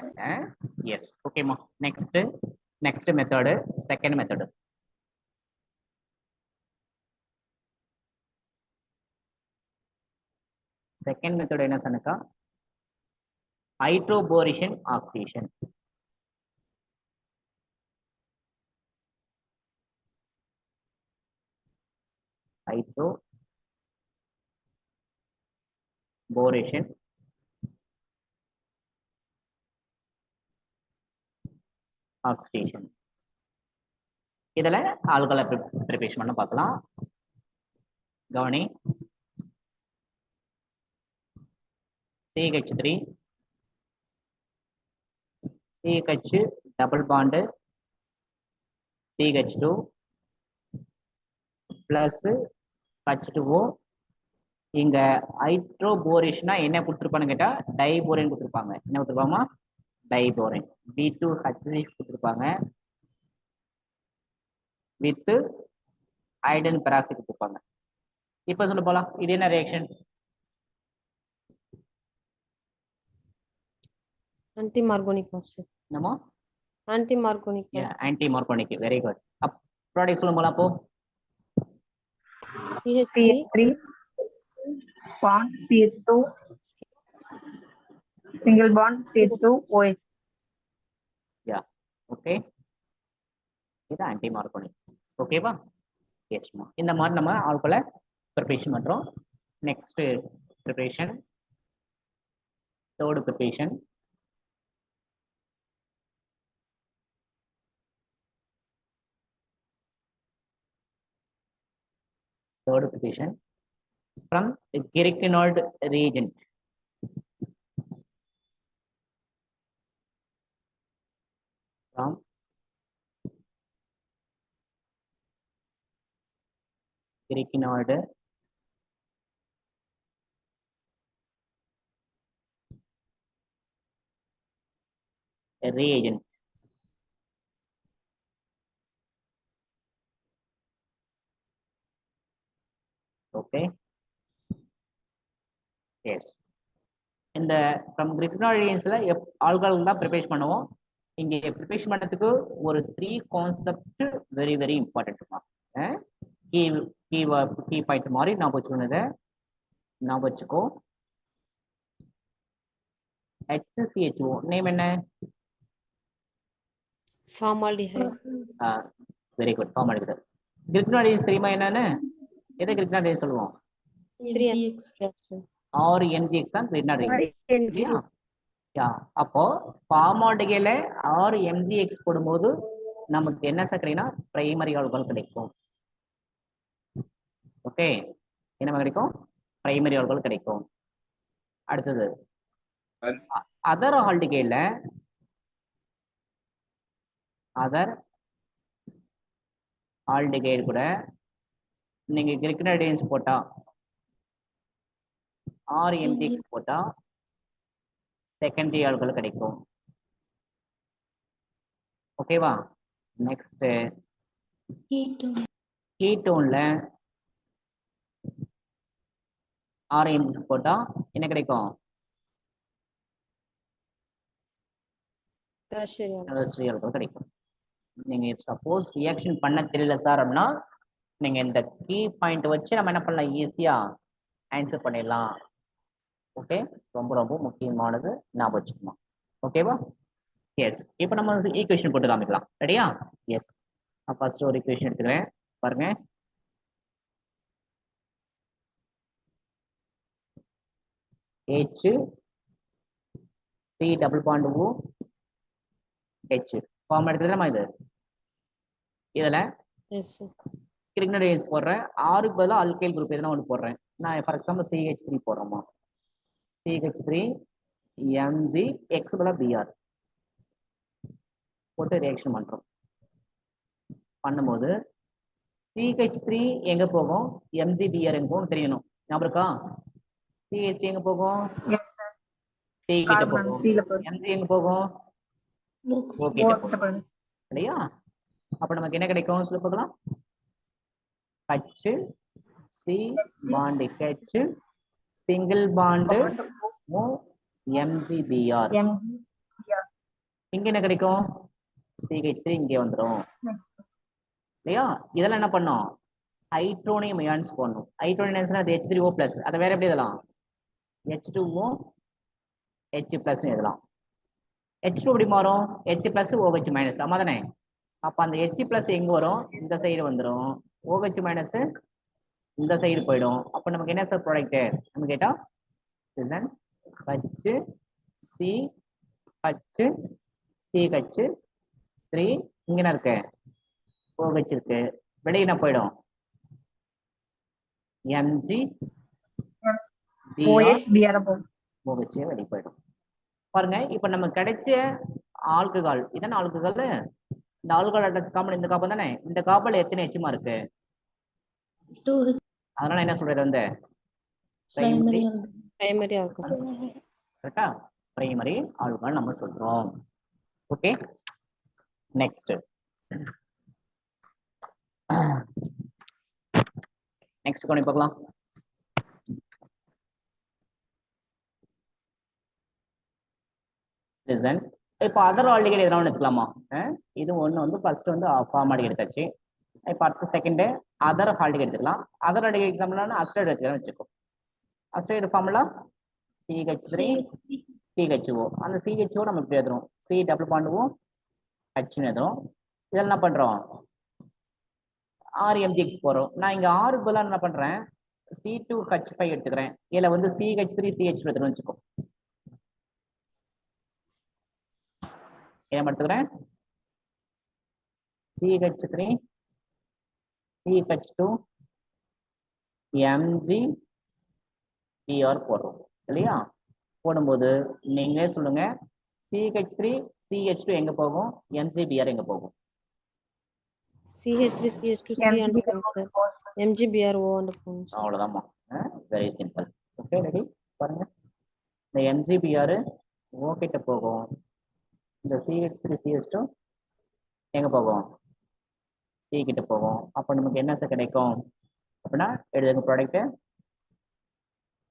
எஸ், ஓகேமா. Next method, second method. Second method என்ன சொன்னக்கா? Hydroboration oxidation. Hydroboration oxidation. இதுல ஆல்கலை ப்ரிப்பரேஷன் பண்ண பார்க்கலாம். கவனி. CH3 CH double bond CH2 plus H2O. இங்க ஹைட்ரோபோரேஷனா என்ன கொடுத்துருப்பான்னு கேட்டா டைபோரேன் கொடுத்துருப்பாங்க. என்ன கொடுத்துருப்பாமா? டைபோரேன். B2H6 கொடுத்துருப்பாங்க வித் ஐடன் பெராக்சைடு கொடுத்துருப்பாங்க. இப்ப சொல்ல போலாம், இது என்ன ரியாக்ஷன்? Anti margonic option. நம்ம Anti margonic. Anti Markovnikov. Very good. Product சொல்ல போலாம். அப்போ CH3 bond CH2 single bond CH2 OH. யா, ஓகே. இது ஆன்டி மார்கோனிக். ஓகேவா? எஸ்மா. இந்த மாதிரி நம்ம ஆல்கோலை ப்ரிப்பரேஷன் பண்றோம். Next preparation, third preparation. Third position from the Grignard reagent. From Grignard reagent. Okay. Yes. இந்த from Grignard reagents-ல ஆல்கஹால் தான் ப்ரிப்பேர் பண்ணுவோம். இங்க ப்ரிப்பேர் பண்ணதுக்கு ஒரு 3 கான்செப்ட் வெரி வெரி இம்பார்ட்டன்ட்மா. கீ பாயிண்ட் மாதிரி நான் வச்சுக்கோனதை நான் வச்சுக்கோ. HCHO நேம் என்ன? Formaldehyde. Very good. Formality. Grignard reagents தெரியுமா என்னன்னு? எதை Grignard reagents சொல்லுவோம்? 3MX. ஆர் MgX தான் Grignard reagents. யா, அப்போ ஃபார்மால்டிகைல ஆர் MgX போடும்போது நமக்கு என்ன கிடைக்கும்னா பிரைமரி ஆல்கஹால் கிடைக்கும். ஓகே, என்ன கிடைக்கும்? பிரைமரி ஆல்கஹால் கிடைக்கும். அடுத்தது அதர் ஆல்டிகைல அதர் ஆல்டிகைடு கூட நீங்க கிரிக்னடைன்ஸ் போட்டா ஆர்எம்ஜிஎக்ஸ் போட்டா செகண்டரி ஆல்கஹால் கிடைக்கும். ஓகேவா? நெக்ஸ்ட் கீட்டோன்ல ஆர்எம்ஜிஎக்ஸ் போட்டா என்ன கிடைக்கும்? tertiary alcohol. டெர்ஷியரி ஆல்கஹால் கிடைக்கும். நீங்க சப்போஸ் ரியாக்ஷன் பண்ண தெரியல சார் அப்படின்னா நீங்க இந்த கீ பாயிண்ட் வச்சு நம்ம என்ன பண்ணலாம், ஈஸியா ஆன்சர் பண்ணிடலாம். ஓகே, ரொம்ப ரொம்ப முக்கியமானது ஞாபகம் வச்சுக்கணும். ஓகேவா? எஸ், இப்போ நம்ம ஈக்குவேஷன் போட்டு காமிக்கலாம். ரெடியா? எஸ், நான் ஃபர்ஸ்ட் ஒரு ஈக்குவேஷன் எடுத்துக்கிறேன். பாருங்க, H C double bond O H form எடுத்துக்கிறோமா? இதுல Yes, sir. கிரிக்னடைன்ஸ் போடுறேன். ஆறுக்கு பதிலாக அல்கைல் குரூப் எதுனா ஒன்று போடுறேன். நான் for example CH3 போடுறோமா, CH3 Mg X பதிலாக Br போட்டு ரியாக்ஷன் பண்றோம். பண்ணும்போது CH3 எங்க போகும், MgBr எங்க போகும் தெரியணும். ஞாபகம் இருக்கா? CH3 எங்க போகும், C கிட்ட Carbon போகும். C ல போகுது. Mg எங்க போகும், O கிட்ட போகும். இல்லையா? அப்ப நமக்கு என்ன கிடைக்கும் சொல்ல பார்க்கலாம். H C bond H single bond O MgBr. இங்க என்ன கிடைக்கும், CH3 இங்கே வந்துடும். இல்லையா? இதெல்லாம் என்ன பண்ணோம், ஹைட்ரோனியம் அயான்ஸ் போடணும். ஹைட்ரோனியம் அயான்ஸ்னா அது H3O+, அதை வேற எப்படி எழுதலாம், H2O H+ எழுதலாம். H2 எப்படி மாறும், H+ OH-, ஆமா தானே? அப்ப அந்த H+ எங்க வரும், இந்த சைடு வந்துடும். OH- இந்த சைடு போயிடும். அப்ப நமக்கு என்ன சார் ப்ராடக்ட் நம்ம கேட்டா, லிசன், HCH3 இங்க என்ன இருக்கு, OH இருக்கு. வெளியே என்ன போயிடும், MgBr OH வெளியே போயிடும். பாருங்க, இப்ப நம்ம கிடைச்ச ஆல்கஹால் இதான ஆல்கஹால். இந்த ஆல்கஹால் அட்டாச் கார்பன் இந்த கார்பன் தானே. இந்த கார்பன்ல எத்தனை எச்சுமா இருக்கு, அதனால என்ன சொல்றது வந்து பிரைமரி Primary alcohol. கரெக்டா, பிரைமரி ஆல்கஹால் நம்ம சொல்றோம். ஓகே, நெக்ஸ்ட் கொண்டு பார்க்கலாம். லிசன், இப்போ அதர் ஆல்டிகைட் எதனா ஒன்று எடுத்துக்கலாமா? இது ஒன்று வந்து ஃபர்ஸ்ட் வந்து ஃபார்மாலிக் எடுத்தாச்சு. இப்போ அடுத்த செகண்ட் அதர் ஆல்டிகைட் எடுத்துக்கலாம். அதர் ஆல்டிகைட் எக்ஸாம்பிள் அஸ்டைடு எடுத்துக்கலாம் வச்சுக்கோ. அஸ்டைடு ஃபார்முலா CH3 CHO. அந்த CHO நம்ம இப்படி எழுதுறோம், C double bond O H எழுதுறோம். இதெல்லாம் என்ன பண்றோம், RMgX போறோம். நான் இங்க ஆறுக்கு பதிலாக என்ன பண்றேன், C2H5 எடுத்துக்கிறேன். இதுல வந்து CH3 CH எடுத்துன்னு வச்சுக்கோ. என்ன எடுத்துக்கிறேன், CH3 CH2 MgBr போடுறோம். இல்லையா? போடும்போது நீங்களே சொல்லுங்க, CH3 CH2 எங்க போகும், MgBr எங்க போகும்? CH3 CH2 C and sir. MgBr O and phones. அவ்வளவுதான்மா, வெரி சிம்பிள். Okay, ready? பாருங்க, இந்த MgBr O கிட்ட போகும். இந்த CH3 CH2 எங்க போகும், C கிட்ட போகும். அப்ப நமக்கு என்ன சார் கிடைக்கும் அப்படின்னா, எழுதுங்க ப்ராடக்ட்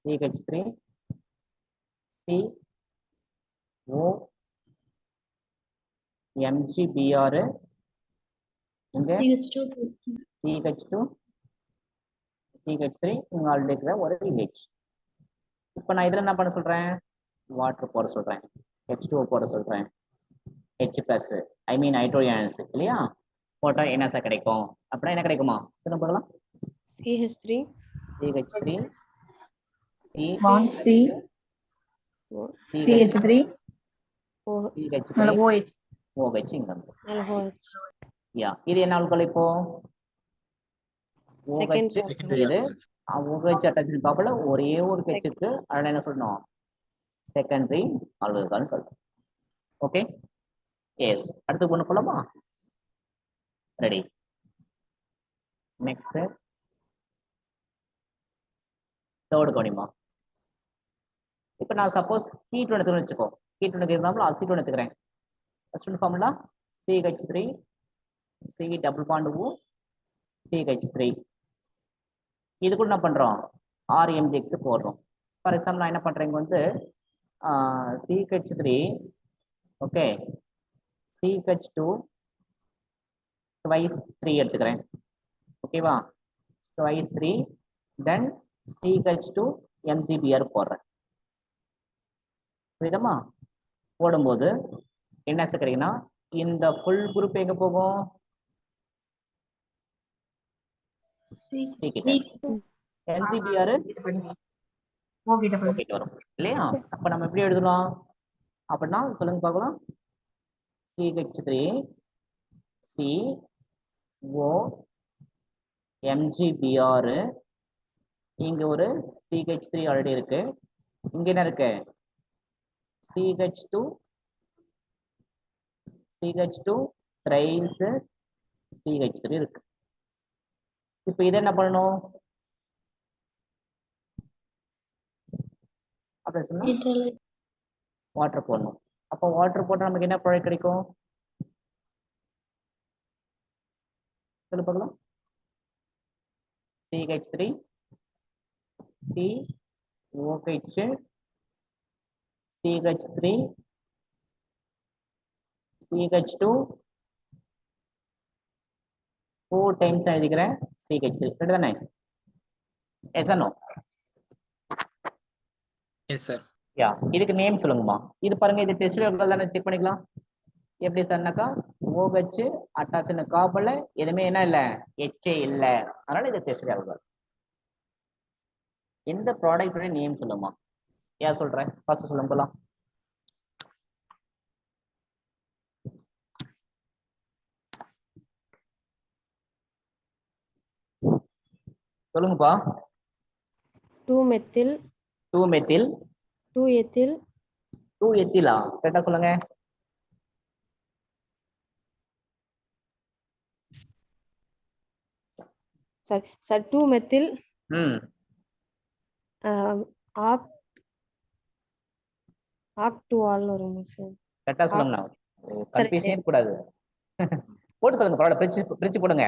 CH3 CO MgBr இங்க CH2 CH3 இங்க ஆல்ரெடி இருக்கிற ஒரு H. இப்போ நான் இதுல என்ன பண்ண சொல்றேன், வாட்டர் போட சொல்றேன், H2O போட சொல்றேன், H+ ஐ மீன் ஹைட்ரோஜன்ஸ். இல்லையா? போட்டா என்ன சார் கிடைக்கும் அப்படின்னா, என்ன கிடைக்குமா சொல்ல போகலாம். CH3 CH3 CH3 OH. OH இங்க வந்து. LOH. யா, இது என்ன ஆல்கஹால் இப்போ, Second OH. இது OH அட்டாச் கார்பன்ல ஒரே ஒரு H இருக்கு. அதனால என்ன சொல்லணும், செகண்டரி ஆல்கஹால்னு சொல்றோம். Okay, yes. அடுத்து ஒண்ணு போலாமா? ரெடி? நெக்ஸ்ட் தேர்டு கவனிமா. இப்போ நான் சப்போஸ் கீட்டோன் எடுத்துக்கணும்னு வச்சுக்கோ. கீட்டோனுக்கு இருந்தாலும் அசிட்டோன் எடுத்துக்கிறேன். First formula CH3 C double bond O CH3. இது கூட என்ன பண்றோம், RMGX போடுறோம். ஃபார் எக்ஸாம்பிள் நான் என்ன பண்றேன், இங்க வந்து CH3 ஓகே CH2 twice 3 எடுத்துக்கிறேன். ஓகேவா, twice 3 then CH2 MgBr போடுறேன். புரியுதமா? போடும்போது என்ன சேர்க்கிறீங்கன்னா இந்த ஃபுல் குரூப் எங்க போகும், MgBr ஓகே ஓகே வரும் இல்லையா? அப்ப நம்ம எப்படி எழுதலாம் அப்படின்னா சொல்லுங்க பார்க்கலாம். CH3 CO MgBr, இங்க ஒரு CH3 ஆல்ரெடி இருக்கு. இங்க என்ன இருக்கு, CH2 thrice CH3 இருக்கு. இப்ப இதை என்ன பண்ணணும் அப்படி சொன்னா வாட்டர் போடணும். அப்போ வாட்டர் போட்டா நமக்கு என்ன ப்ராடக்ட் கிடைக்கும் சொல்லு பார்க்கலாம். CH3 COH CH3 CH2 4 times எழுதிக்கிறேன் CH3 ரெண்டு தானே? Yes no? Yes sir. Yeah, இதுக்கு நேம் சொல்லுங்கம்மா. இது பாருங்க, இது டெஸ்ட் தானே, செக் பண்ணிக்கலாம். எப்படி சார்னாக்கா OH அட்டாச்சான கார்பன்ல எதுவுமே என்ன இல்லை, எச்சே இல்லை, அதனால இது டெஸ்ட் கார்பன். எந்த ப்ராடக்டோட நேம் சொல்லுமா? ஏன் சொல்றேன், ஃபர்ஸ்ட் சொல்லுங்க போலாம். சொல்லுங்கப்பா. 2-மெத்தில் 2-மெத்தில் 2-எத்தில் 2-எத்திலா கரெக்டா சொல்லுங்க. சார் 2-மெத்தில் ம் ஆக்டுவால் வருமா சார்? கரெக்டா சொல்லுங்க. கன்ஃபியூஷன் கூடாது. போட்டு சொல்லுங்க, பரவாயில்ல, பிரிச்சு போடுங்க.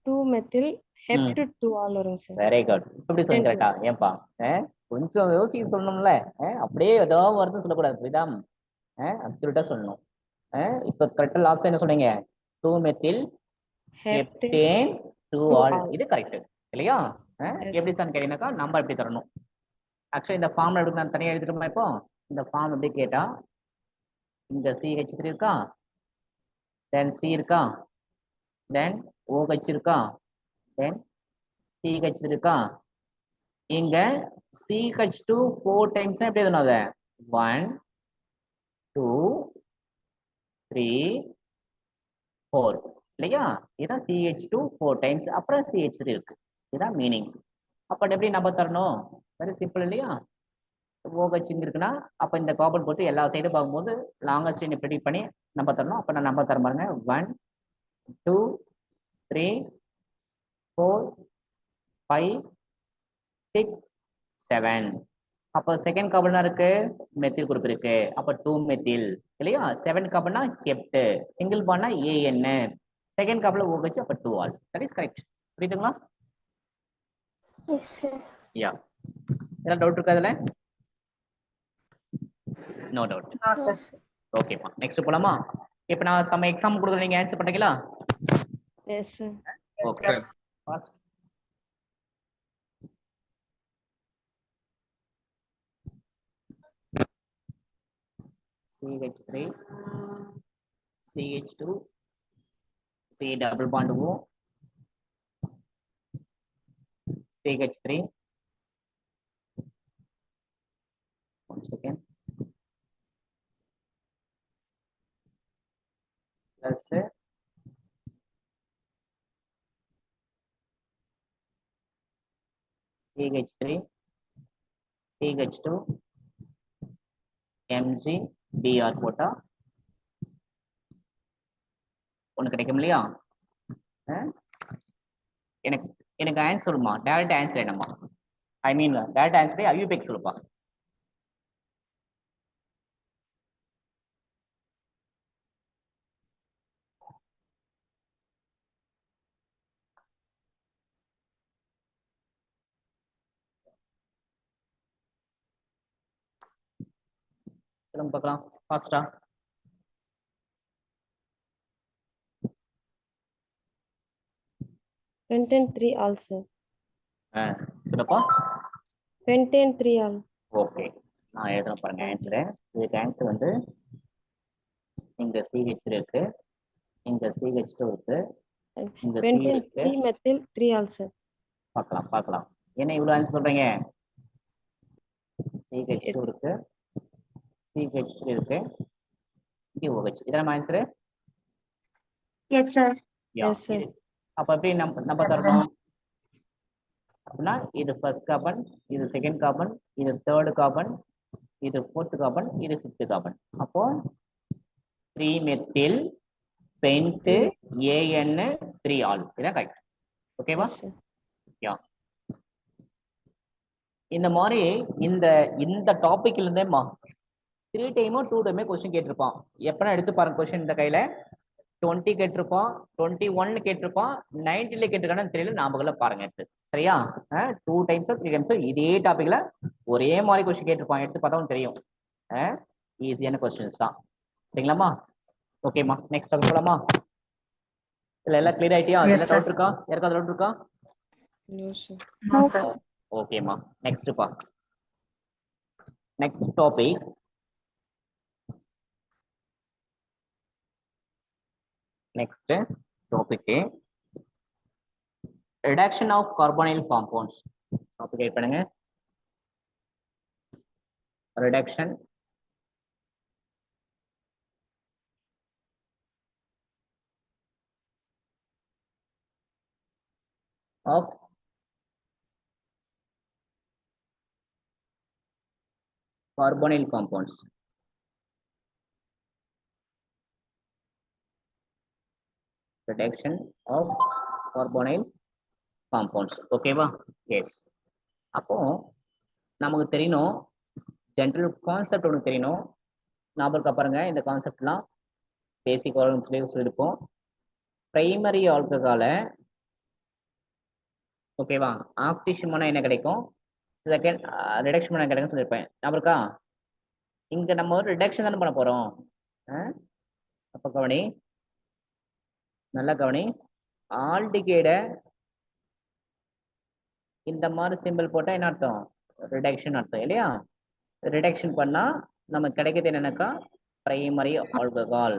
2-மெத்தில் ஹெப்டூவால் வரும் சார். Very good. எப்படி சொல்லுங்க கரெக்டா? ஏன்பா கொஞ்சம் யோசிச்சு சொல்லணும்ல, அப்படியே ஏதோ வருதுன்னு சொல்லக்கூடாது, புரியுதா? அக்யூரேட்டா சொல்லணும். இப்ப கரெக்டா லாஸ்ட் என்ன சொன்னீங்க, 2-மெத்தில் ஹெப்டேன் 2-ஆல். இது கரெக்ட் இல்லையா? எப்படி சார் கேட்டீங்கன்னாக்கா நம்பர் எப்படி தரணும். ஆக்சுவலி இந்த ஃபார்ம் எப்படி நான் தனியாக எழுதிட்டுமா. இப்போ இந்த ஃபார்ம் எப்படி கேட்டா, இந்த CH3 இருக்கா, தென் C இருக்கா, தென் OH இருக்கா, தென் CH3 இருக்கா. இங்க CH2 4 டைம்ஸ் எப்படி எழுதணும், அதை 1 2 3 4 இல்லையா? இதான் CH2 4 டைம்ஸ், அப்புறம் CH3 இருக்கு. இதுதான் மீனிங். அப்ப எப்படி நம்பர் தரணும், வெரி சிம்பிள் இல்லையா? OH இங்க இருக்குன்னா அப்ப இந்த கார்பன் பொறுத்து எல்லா சைடும் பார்க்கும்போது லாங்கஸ்ட் ப்ரெடிக்ட் பண்ணி நம்பர் தரணும். அப்ப நான் நம்பர் தர பாருங்க, 1 2 3 4 5 6 7. அப்போ செகண்ட் கார்பன் இருக்கு, மெத்தில் குரூப் இருக்கு, அப்ப 2-மெத்தில் இல்லையா? 7 கார்பன்னா ஹெப்ட், சிங்கிள் பாண்ட்னா AN, செகண்ட் கார்பன்ல OH, அப்ப 2-ஆல். That is correct. புரியுதுங்களா? Yes sir. யா, ஏதாவது டவுட் இருக்கா அதுல? No doubt. ஓகேப்பா, நெக்ஸ்ட் போலாமா? இப்போ நான் சம் எக்ஸாம் கொடுக்குறேன், நீங்க ஆன்சர் பண்றீங்களா? Yes sir. Okay, fast. CH3 CH2 C double bond O CH3. One second. Plus CH3 CH2 MgBr போட்டா ஒன்று கிடைக்கும் இல்லையா? எனக்கு எனக்கு ஆன்சர் சொல்லுமா, டேரக்ட் ஆன்சர் என்னம்மா? ஐ மீன் டேரக்ட் ஆன்சர் ஐயூபெக் சொல்லுப்பா. சொல்லுங்க பார்க்கலாம் ஃபாஸ்டா. pentane 3 also. சொல்லுப்பா. Pentane 3 all. ஓகே, நான் எழுதுறேன் பாருங்க ஆன்சரு. இதுக்கு ஆன்சர் வந்து இங்க CH இருக்கு, இங்க CH2 இருக்கு, இங்க C Pentane இருக்கு. 3 methyl 3 also. பார்க்கலாம் பார்க்கலாம். என்ன இவ்வளவு ஆன்சர் சொல்றீங்க? CH2 இருக்கு, CH3 இருக்கு, இங்க OH. இதான் answer. Yes, sir. Yes, sir. அப்ப எப்படி நம்ம தரணும் அப்படின்னா, இது ஃபர்ஸ்ட் கார்பன், இது செகண்ட் கார்பன், இது தேர்ட் கார்பன், இது ஃபோர்த் கார்பன், இது ஃபிஃப்த் கார்பன். அப்போ 3 மெத்தில் பென்ட் AN 3 ஆல். இதான் கரெக்ட். ஓகேவா? Yes, sir. யா. இந்த மாதிரி இந்த இந்த டாபிக்ல இருந்தே 3 டைமோ 2 டைமே கொஸ்டின் கேட்டிருப்பான். எப்பனா எடுத்து பாருங்க கொஸ்டின் இந்த கையில 20 கேட்டிருப்பான், 21 கேட்டிருப்பான், 90ல கேட்டிருக்கானு தெரியல, ஞாபகம்ல பாருங்க எடுத்து. சரியா? 2 டைம்ஸ் 3 டைம்ஸ் இதே டாபிக்ல ஒரே மாதிரி கொஸ்டின் கேட்டிருப்பான். எடுத்து பார்த்தா உங்களுக்கு தெரியும். ஈஸியான கொஸ்டின்ஸ் தான். சரிங்களாமா? ஓகேம்மா, நெக்ஸ்ட் டாபிக் போலாமா? இல்ல எல்லாம் கிளியர் ஆயிட்டியா? Yes, எல்லாம் sir. டவுட் இருக்கா? யாருக்காவது டவுட் இருக்கா? No, sir. No, sir. ஓகேம்மா, நெக்ஸ்ட் பா. Next topic next topic reduction of carbonyl compounds. topic write பண்ணுங்க. reduction of carbonyl compounds. reduction of carbonyl compounds. ஓகேவா? எஸ். அப்போ நமக்கு தெரியணும், ஜென்ரல் கான்செப்ட் ஒன்று தெரியணும். ஞாபகம் பாருங்க, இந்த கான்செப்ட்லாம் பேசிக் சொல்லியிருப்போம். பிரைமரி ஆல்கஹாலை ஓகேவா, ஆக்சிஜன் பண்ணா என்ன கிடைக்கும், செகண்ட் ரிடக்ஷன் பண்ண கிடைக்கும் சொல்லியிருப்பேன். ஞாபகம் இருக்கா? இங்க நம்ம ஒரு ரிடக்ஷன் தானே பண்ண போறோம். அப்ப கவனி, நல்லா கவனி. ஆல்டிகேடை இந்த மாதிரி சிம்பிள் போட்டா என்ன அர்த்தம்? ரிடக்ஷன் அர்த்தம் இல்லையா? ரிடக்ஷன் பண்ணா நமக்கு கிடைக்கிறது என்னன்னாக்கா பிரைமரி ஆல்கஹால்.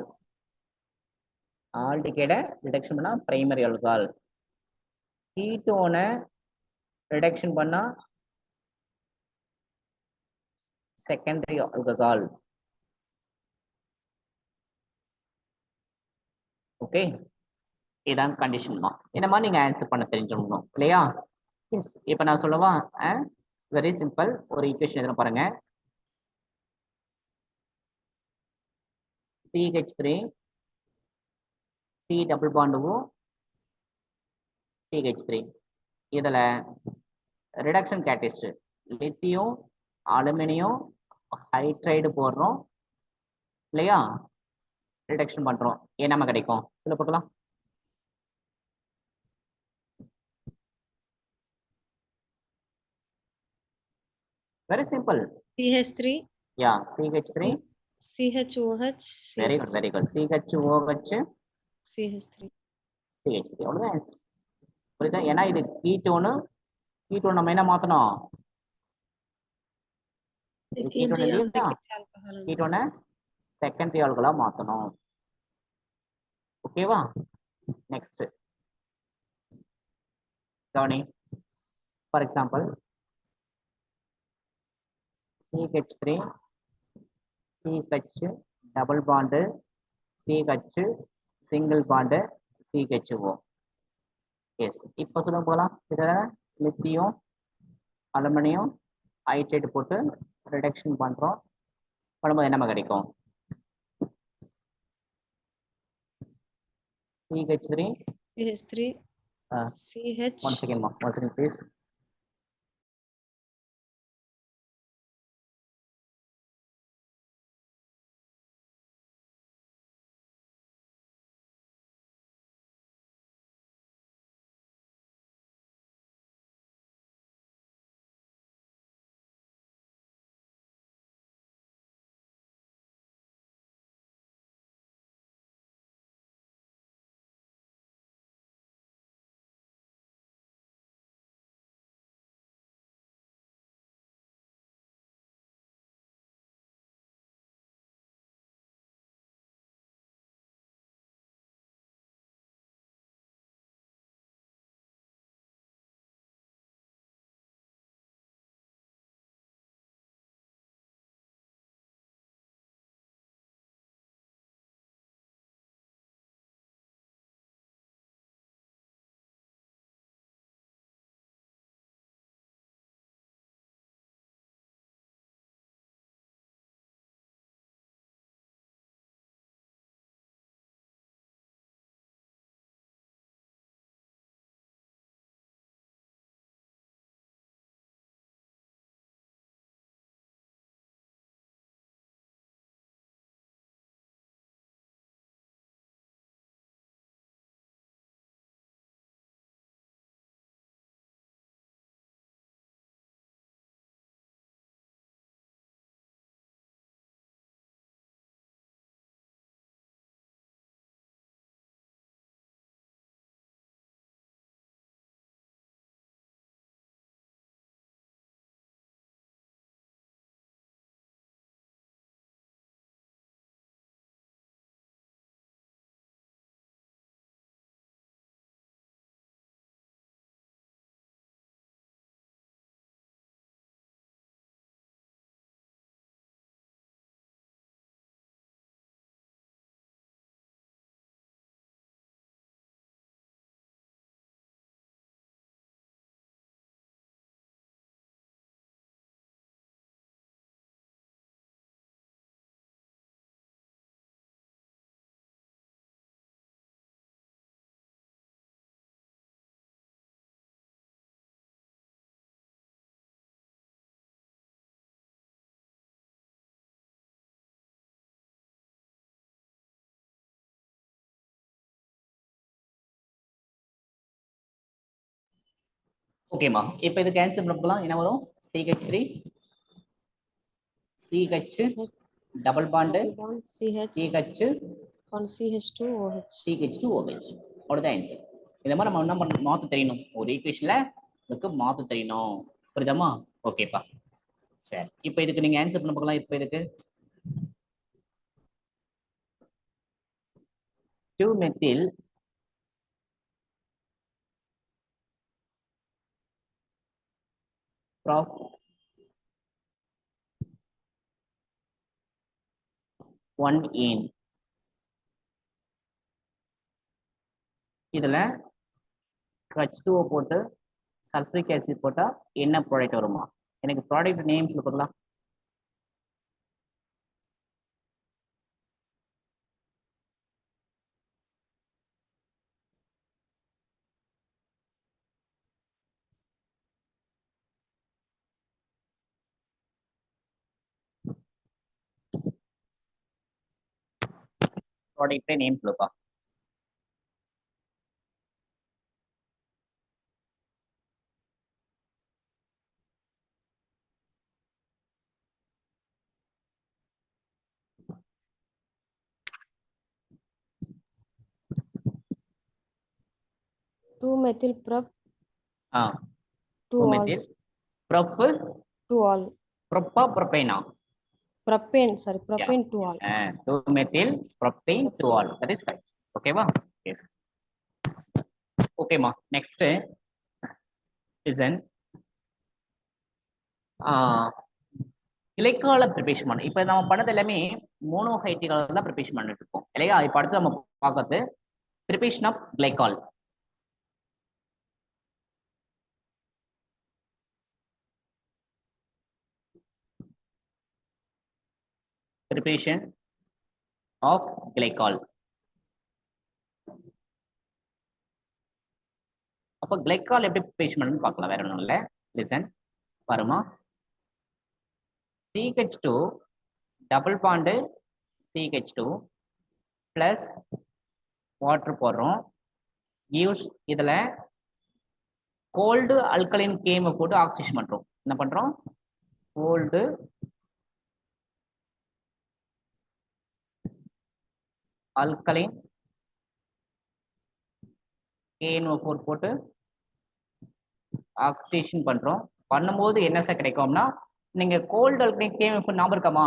ஆல்டிகேடை ரிடக்ஷன் பண்ணா பிரைமரி ஆல்கஹால். கீட்டோனை ரிடக்ஷன் பண்ணா செகண்டரி ஆல்கஹால். ஓகே, இதான் கண்டிஷன் தான். இந்த மாதிரி நீங்க ஆன்சர் பண்ண தெரிஞ்சுக்கணும் இல்லையா? எஸ். இப்போ நான் சொல்லவா? Very simple. ஒரு ஈக்குவேஷன் எதுனா பாருங்க. CH3 C double bond O CH3. இதுல reduction catalyst lithium aluminium hydride போடுறோம் இல்லையா? ரிடக்ஷன் பண்றோம். என்ன கிடைக்கும் சொல்ல பார்க்கலாம். Very simple. CH3. Yeah, CH3. CHOH. Very good, very good. CHOH. CH3. CH3. அவ்வளவுதான் ஆன்சர். புரியுதா? ஏன்னா இது கீட்டோனு, கீட்டோன் நம்ம என்ன மாத்தணும்? கீட்டோன் இல்லையா? கீட்டோனை செகண்டரி ஆல்கஹாலா மாத்தணும். ஓகேவா? நெக்ஸ்ட் கவனி. For example CH3 CH double bond CH single bond CHO. Yes. இப்போ சொல்ல போகலாம். இதில் லித்தியம் அலுமினியம் ஹைட்ரேட் போட்டு ரிடக்ஷன் பண்ணுறோம். பண்ணும்போது என்ன கிடைக்கும்? CH3 CH. 1 second, ma. 1 second, please. ஓகேம்மா, இப்போ இதுக்கு ஆன்சர் பண்ணலாம். என்ன வரும்? CH3 CH double bond Double bond CH CH on CH2OH. CH2OH. அவ்வளோதான் ஆன்சர். இந்த மாதிரி நம்ம என்ன பண்ண மாற்ற தெரியணும். ஒரு ஈக்குவேஷன்ல இதுக்கு மாற்ற தெரியணும். புரியுதாம்மா? ஓகேப்பா. சரி, இப்போ இதுக்கு நீங்க ஆன்சர் பண்ண பார்க்கலாம். இப்போ இதுக்கு 2-methyl prop 1-ene. இதுல H2O போட்டு சல்ஃபரிக் ஆசிட் போட்டா என்ன ப்ராடக்ட் வருமா? எனக்கு ப்ராடக்ட் நேம் சொல்ல பார்க்கலாம். ப்ராடக்ட் நேம் சொல்லுப்பா. Two methyl prop ah, two 2-methyl alls. prop Two all. propா propane. Propane, sorry, propane two all. 2-methyl propane 2-all. That is correct. ஓகேவா? எஸ். ஓகேம்மா, நெக்ஸ்ட் கிளைக்கால ப்ரிப்பரேஷன் பண்ணணும். இப்போ நம்ம பண்ணது எல்லாமே மோனோஹைட்ரிகால தான் ப்ரிப்பரேஷன் பண்ணிட்டு இருக்கோம் இல்லையா? இப்போ அடுத்து நம்ம பார்க்கறது preparation of glycol. Preparation of glycol. அப்போ கிளைக்கால் எப்படி ப்ரிப்பரேஷன் பண்ணணும்னு பார்க்கலாம், வேற ஒன்றும் இல்லை. லிசன் வருமா, CH2 double bond CH2 plus water போடுறோம். யூஸ் இதுல கோல்டு அல்கலைன் கேமை போட்டு ஆக்சிஜன் பண்றோம். என்ன பண்றோம், கோல்டு அல்கலைன் KNO4 போட்டு ஆக்சிடேஷன் பண்றோம். பண்ணும்போது என்ன சார் கிடைக்கும்னா, நீங்க கோல்டு அல்கலைன் KNO4 ஞாபகம் இருக்காமா,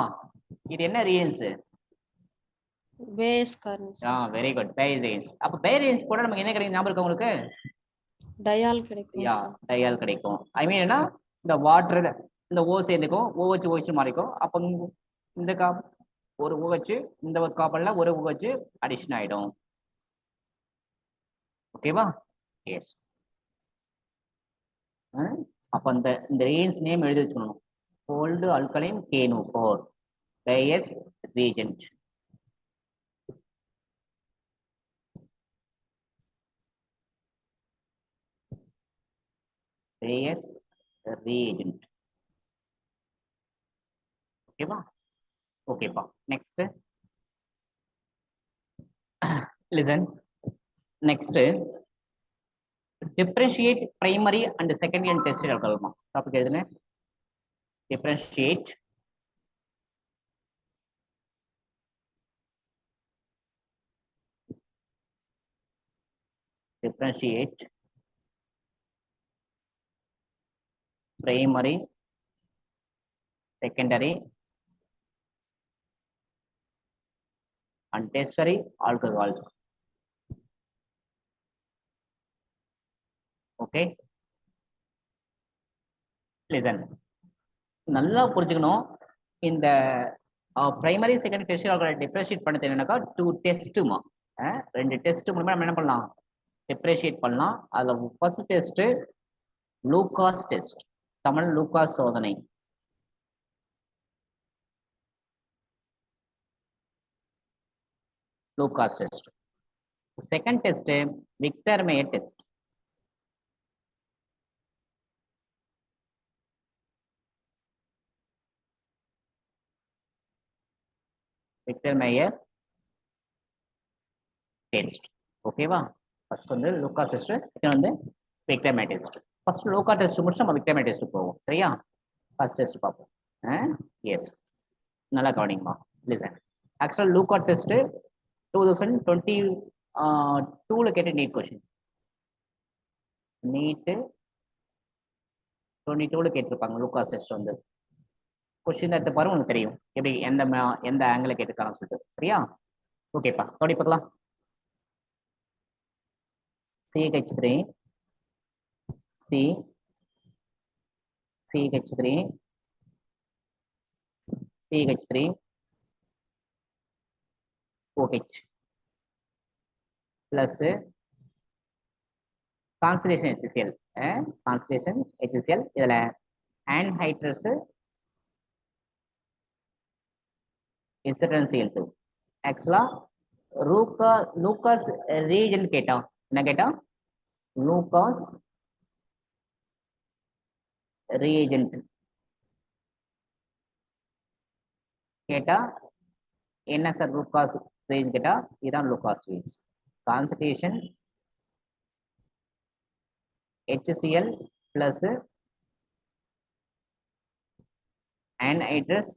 இது என்ன ரியன்ஸ்? Base carbons. வெரி குட், பேரியன்ஸ். அப்ப பேரியன்ஸ் போட நமக்கு என்ன கிடைக்கும் ஞாபகம் இருக்கா உங்களுக்கு? டயால் கிடைக்கும் யா, சார். டயால் கிடைக்கும். ஐ மீன் என்ன, இந்த வாட்டர் இந்த O சேர்ந்துக்கும், OH மாறிக்கும். அப்ப இந்த காப் ஒரு OH, இந்த ஒரு காப்பல்ல ஒரு OH அடிஷன் ஆயிடும். ஓகேவா? எஸ். அப்ப இந்த ரேஞ்ச் நேம் எழுதி வச்சுக்கணும். Cold alkaline KNO4 base reagent. Base reagent. ஓகேவா? ஓகேப்பா. Next listen. Next differentiate primary and secondary and tertiary alcohol. Topic எழுதுங்க. Differentiate primary, secondary and tertiary alcohols. Okay, listen, நல்லா புரிஞ்சுக்கணும். இந்த primary secondary test alcohol differentiate பண்ண தெரியும்னாக்கா 2 டெஸ்ட்டுமா, 2 test மூலமா நம்ம என்ன பண்ணலாம், டிஃபரன்ஷியேட் பண்ணலாம். அதுல first test Lucas test, Tamil Lucas சோதனை. Lucas test. Second test Victor Meyer test. Victor Meyer test. ஓகேவா? ஃபர்ஸ்ட் வந்து லூகாஸ் டெஸ்ட், செகண்ட் வந்து Victor Meyer test. First Lucas test முடிச்சு நம்ம விக்டர் மேயர் டெஸ்ட் போவோம். சரியா? ஃபர்ஸ்ட் டெஸ்ட் பார்ப்போம். எஸ், நல்லா கவனிங்கம்மா. லிசன். ஆக்சுவலாக லூகா டெஸ்ட் 2022 கேட்ட நீட் கொஸ்டின். நீட்டு 22 கேட்டிருப்பாங்க லூகாஸ் டெஸ்ட். வந்து கொஸ்டின் எடுத்து பாருங்க, உங்களுக்கு தெரியும் எப்படி எந்த ஆங்கிள் கேட்டிருக்காங்கன்னு சொல்லிட்டு. சரியா? ஓகேப்பா, கவனி பார்க்கலாம். CH3 CH3 OH plus concentration HCl, concentration HCl. இதுல anhydrous incident Cl2. ஆக்சுவலா லூகாஸ் ரீஜன் கேட்டோம். என்ன கேட்டோம்? லூகாஸ் reagent கேட்டா என்ன சார் லூகாஸ் ரேஞ்ச் கேட்டா இதான் Lucas range. Concentration HCl plus anhydrous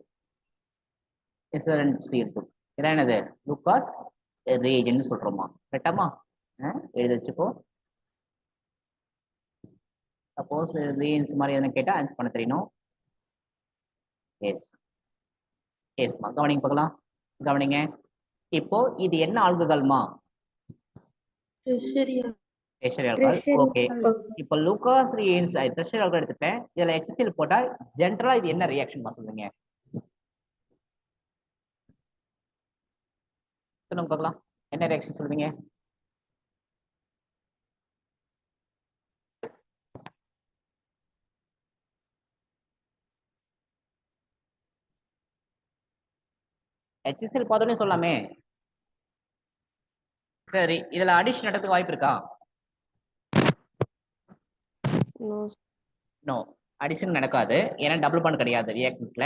incident Cl2. இதான் என்னது? லூகாஸ் ரேஞ்ச் சொல்றோமா? கரெக்டாமா? எழுதி வச்சுக்கோ. சப்போஸ் ரேஞ்ச் மாதிரி எதுனா கேட்டா ஆன்சர் பண்ண தெரியணும். எஸ் எஸ்மா, கவனிங்க பார்க்கலாம். கவனிங்க. இப்போ இது என்ன ஆல்கஹால்மா? Tertiary alcohol. ஓகே, இப்போ லூகாஸ் ரீஜன்ஸ் டெர்ஷியரி ஆல்கஹால் எடுத்துட்டேன். இதுல HCl போட்டா ஜெனரலா இது என்ன ரியாக்ஷன் சொல்லுங்க பார்க்கலாம். என்ன ரியாக்ஷன் சொல்லுவீங்க? HCl பார்த்தோன்னே சொல்லாமே. சரி, இதுல அடிஷன் நடக்கிறதுக்கு வாய்ப்பு இருக்கா? நோ நோ, அடிஷன் நடக்காது. ஏன்னா டபுள் பாண்ட் கிடையாது ரியாக்டன்ட்ல.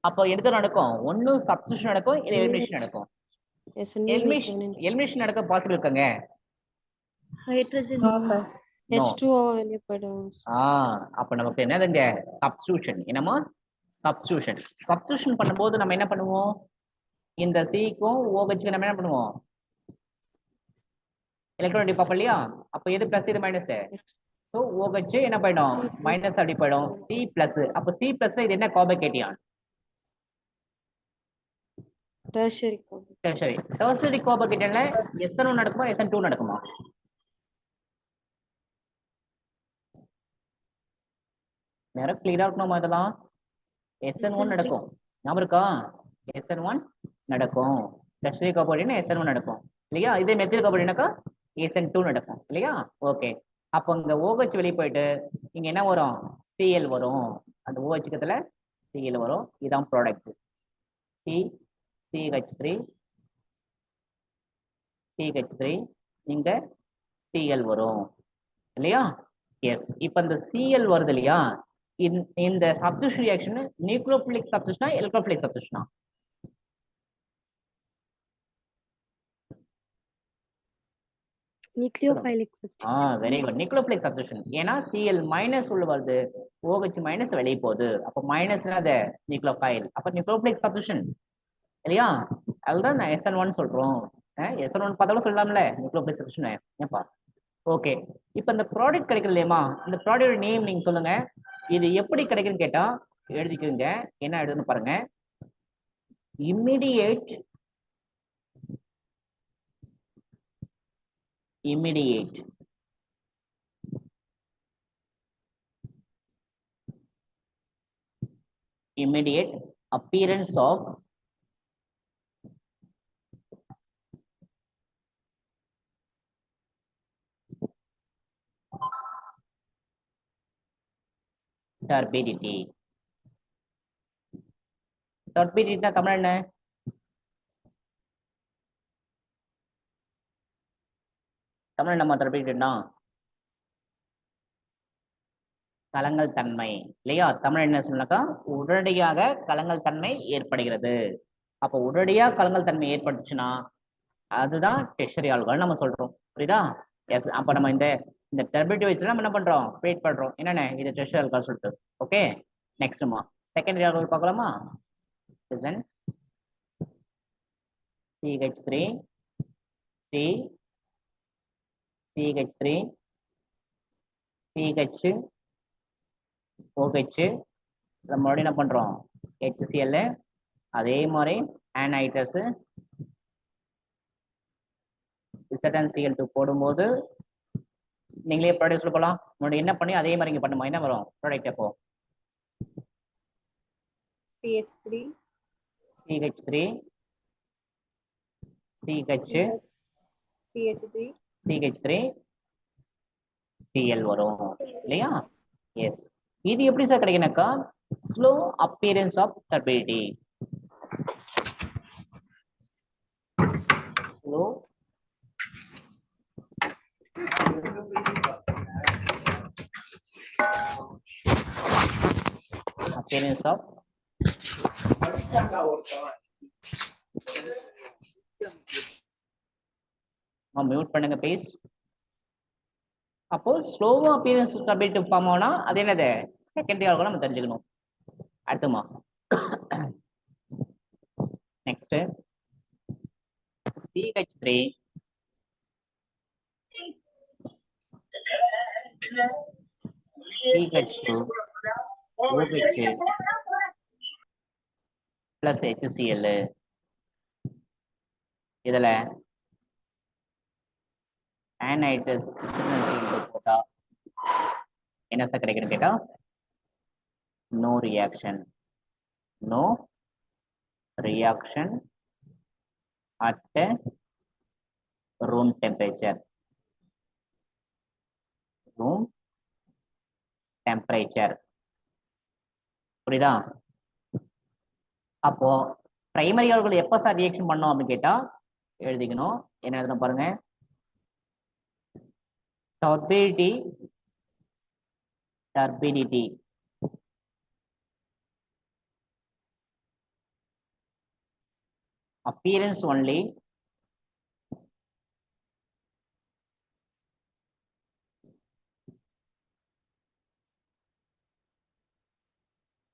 அப்போ எது நடக்கும்? ஒன்னு சப்ஸ்டிடியூஷன் நடக்கும், இல்ல எலிமினேஷன் நடக்கும். எஸ் நீர் எலிமினேஷன் எலிமினேஷன் நடக்க பாசிபிள் இருக்குங்க. Hydrogen No, sir. No. H2O வெளியே போயிடும். அப்ப நமக்கு என்னதுங்க? சப்ஸ்டிடியூஷன். என்னமோ சப்ஸ்டிடியூஷன். சப்ஸ்டிடியூஷன் பண்ணும்போது நம்ம என்ன பண்ணுவோம்? இந்த சிக்கும் ஓஹெச்சுக்கு நம்ம என்ன பண்ணுவோம்? எலக்ட்ரான் டிப்பாப் இல்லையா? அப்ப எது பிளஸ் இது மைனஸ்? ஸோ OH என்ன போயிடும்? C plus. மைனஸ் அப்படி போயிடும். C plus. அப்ப சி பிளஸ்ல இது என்ன கார்போகேட்டியான்? Tertiary carbon. சரி. டெர்ஷரி கார்போகேட்டியான்ல SN1 நடக்குமா, SN2 நடக்குமா? நேரம் கிளியரா இருக்கணுமா இதெல்லாம்? SN1 நடக்கும். ஞாபகம் இருக்கா? SN1 நடக்கும். டெர்ஷரி கார்போகேட்டியான் SN1 நடக்கும் இல்லையா? இதே மெத்தில் கார்போகேட்டியானாக்கா SN2 நடக்கும் இல்லையா? ஓகே. அப்போ இங்க OH வெளியே போயிட்டு இங்க என்ன வரும்? Cl வரும். அந்த OH பக்கத்துல Cl வரும். இதான் ப்ராடக்ட். CH3 CH3 இங்க Cl வரும் இல்லையா? எஸ். இப்போ இந்த Cl வருது இல்லையா? இந்த சப்ஸ்டிடியூஷன் ரியாக்ஷன் நியூக்ளியோபிலிக் சப்ஸ்டிடியூஷனா எலக்ட்ரோபிலிக் சப்ஸ்டிடியூஷனா? Nucleophilic very good. Nucleophilic substitution. ஏன்னா Cl மைனஸ் உள்ள வருது, OH மைனஸ் வெளியே போகுது. அப்போ மைனஸ்னா அது நியூக்ளியோஃபைல். அப்ப நியூக்ளியோபிலிக் சப்ஸ்டிடியூஷன் இல்லையா? அதுதான் நான் SN1 சொல்றோம். SN1 பார்த்தாலும் சொல்லலாம்ல நியூக்ளியோபிலிக் சப்ஸ்டிடியூஷன். ஏப்பா ஓகே. இப்போ இந்த ப்ராடக்ட் கிடைக்குது இல்லையமா? இந்த ப்ராடக்ட் நேம் நீங்க சொல்லுங்க. இது எப்படி கிடைக்குன்னு கேட்டா எழுதிக்கோங்க. என்ன எழுதுன்னு பாருங்க. Immediate appearance of turbidity. turbidity Tamil என்ன? தமிழ் நம்ம turbidity கலங்கல் தன்மை இல்லையா? தமிழ் என்ன சொன்னாக்கா உடனடியாக கலங்கல் தன்மை ஏற்படுகிறது. அப்போ உடனடியாக கலங்கல் தன்மை ஏற்பட்டுச்சுன்னா அதுதான் டெர்ஷரி ஆல்கஹால் நம்ம சொல்றோம். புரியுதா? எஸ். அப்ப நம்ம இந்த டர்பிடிட்டி வைஸ்ல நம்ம என்ன பண்றோம்? கிரியேட் பண்றோம். என்னென்ன இது டெர்ஷரி ஆல்கஹால் சொல்லிட்டு. ஓகே. நெக்ஸ்ட்மா செகண்டரி ஆல்கஹால் பார்க்கலாமா? Listen. CH3 C CH3 CH OH நம்ம மறுபடியும் என்ன பண்றோம்? HCl. அதே மாதிரி ஆனைட்ரஸ் ZnCl2 போடும்போது நீங்களே ப்ராடக்ட் சொல்லலாம். முன்னாடி என்ன பண்ணி அதே மாதிரி இங்க பண்ணுமா? என்ன வரும் ப்ராடக்ட்? அப்போ CH3 CH3 CH3 Cl வரும் இல்லையா? எஸ். இது எப்படி சார் கிடைக்குனாக்கா slow appearance of turbidity. Slow appearance of mute பண்ணுங்க ப்ளீஸ். அப்போ ஸ்லோவா அப்பியரன்ஸ் டர்பிடிட்டி ஃபார்ம் ஆனா அது என்னது? செகண்டரி ஆல்கஹால் நம்ம தெரிஞ்சுக்கணும். அடுத்துமா next CH3 CH2 OH plus HCl. இதுல ஆனைட்ரஸ் போட்டா என்ன சார் கிடைக்குன்னு கேட்டா no reaction at room temperature. புரியுதா? அப்போ பிரைமரி ஆல்கஹால் எப்ப சார் ரியாக்ஷன் பண்ணோம் அப்படின்னு கேட்டா எழுதிக்கணும். என்ன எழுதணும் பாருங்க. turbidity turbidity. Appearance only.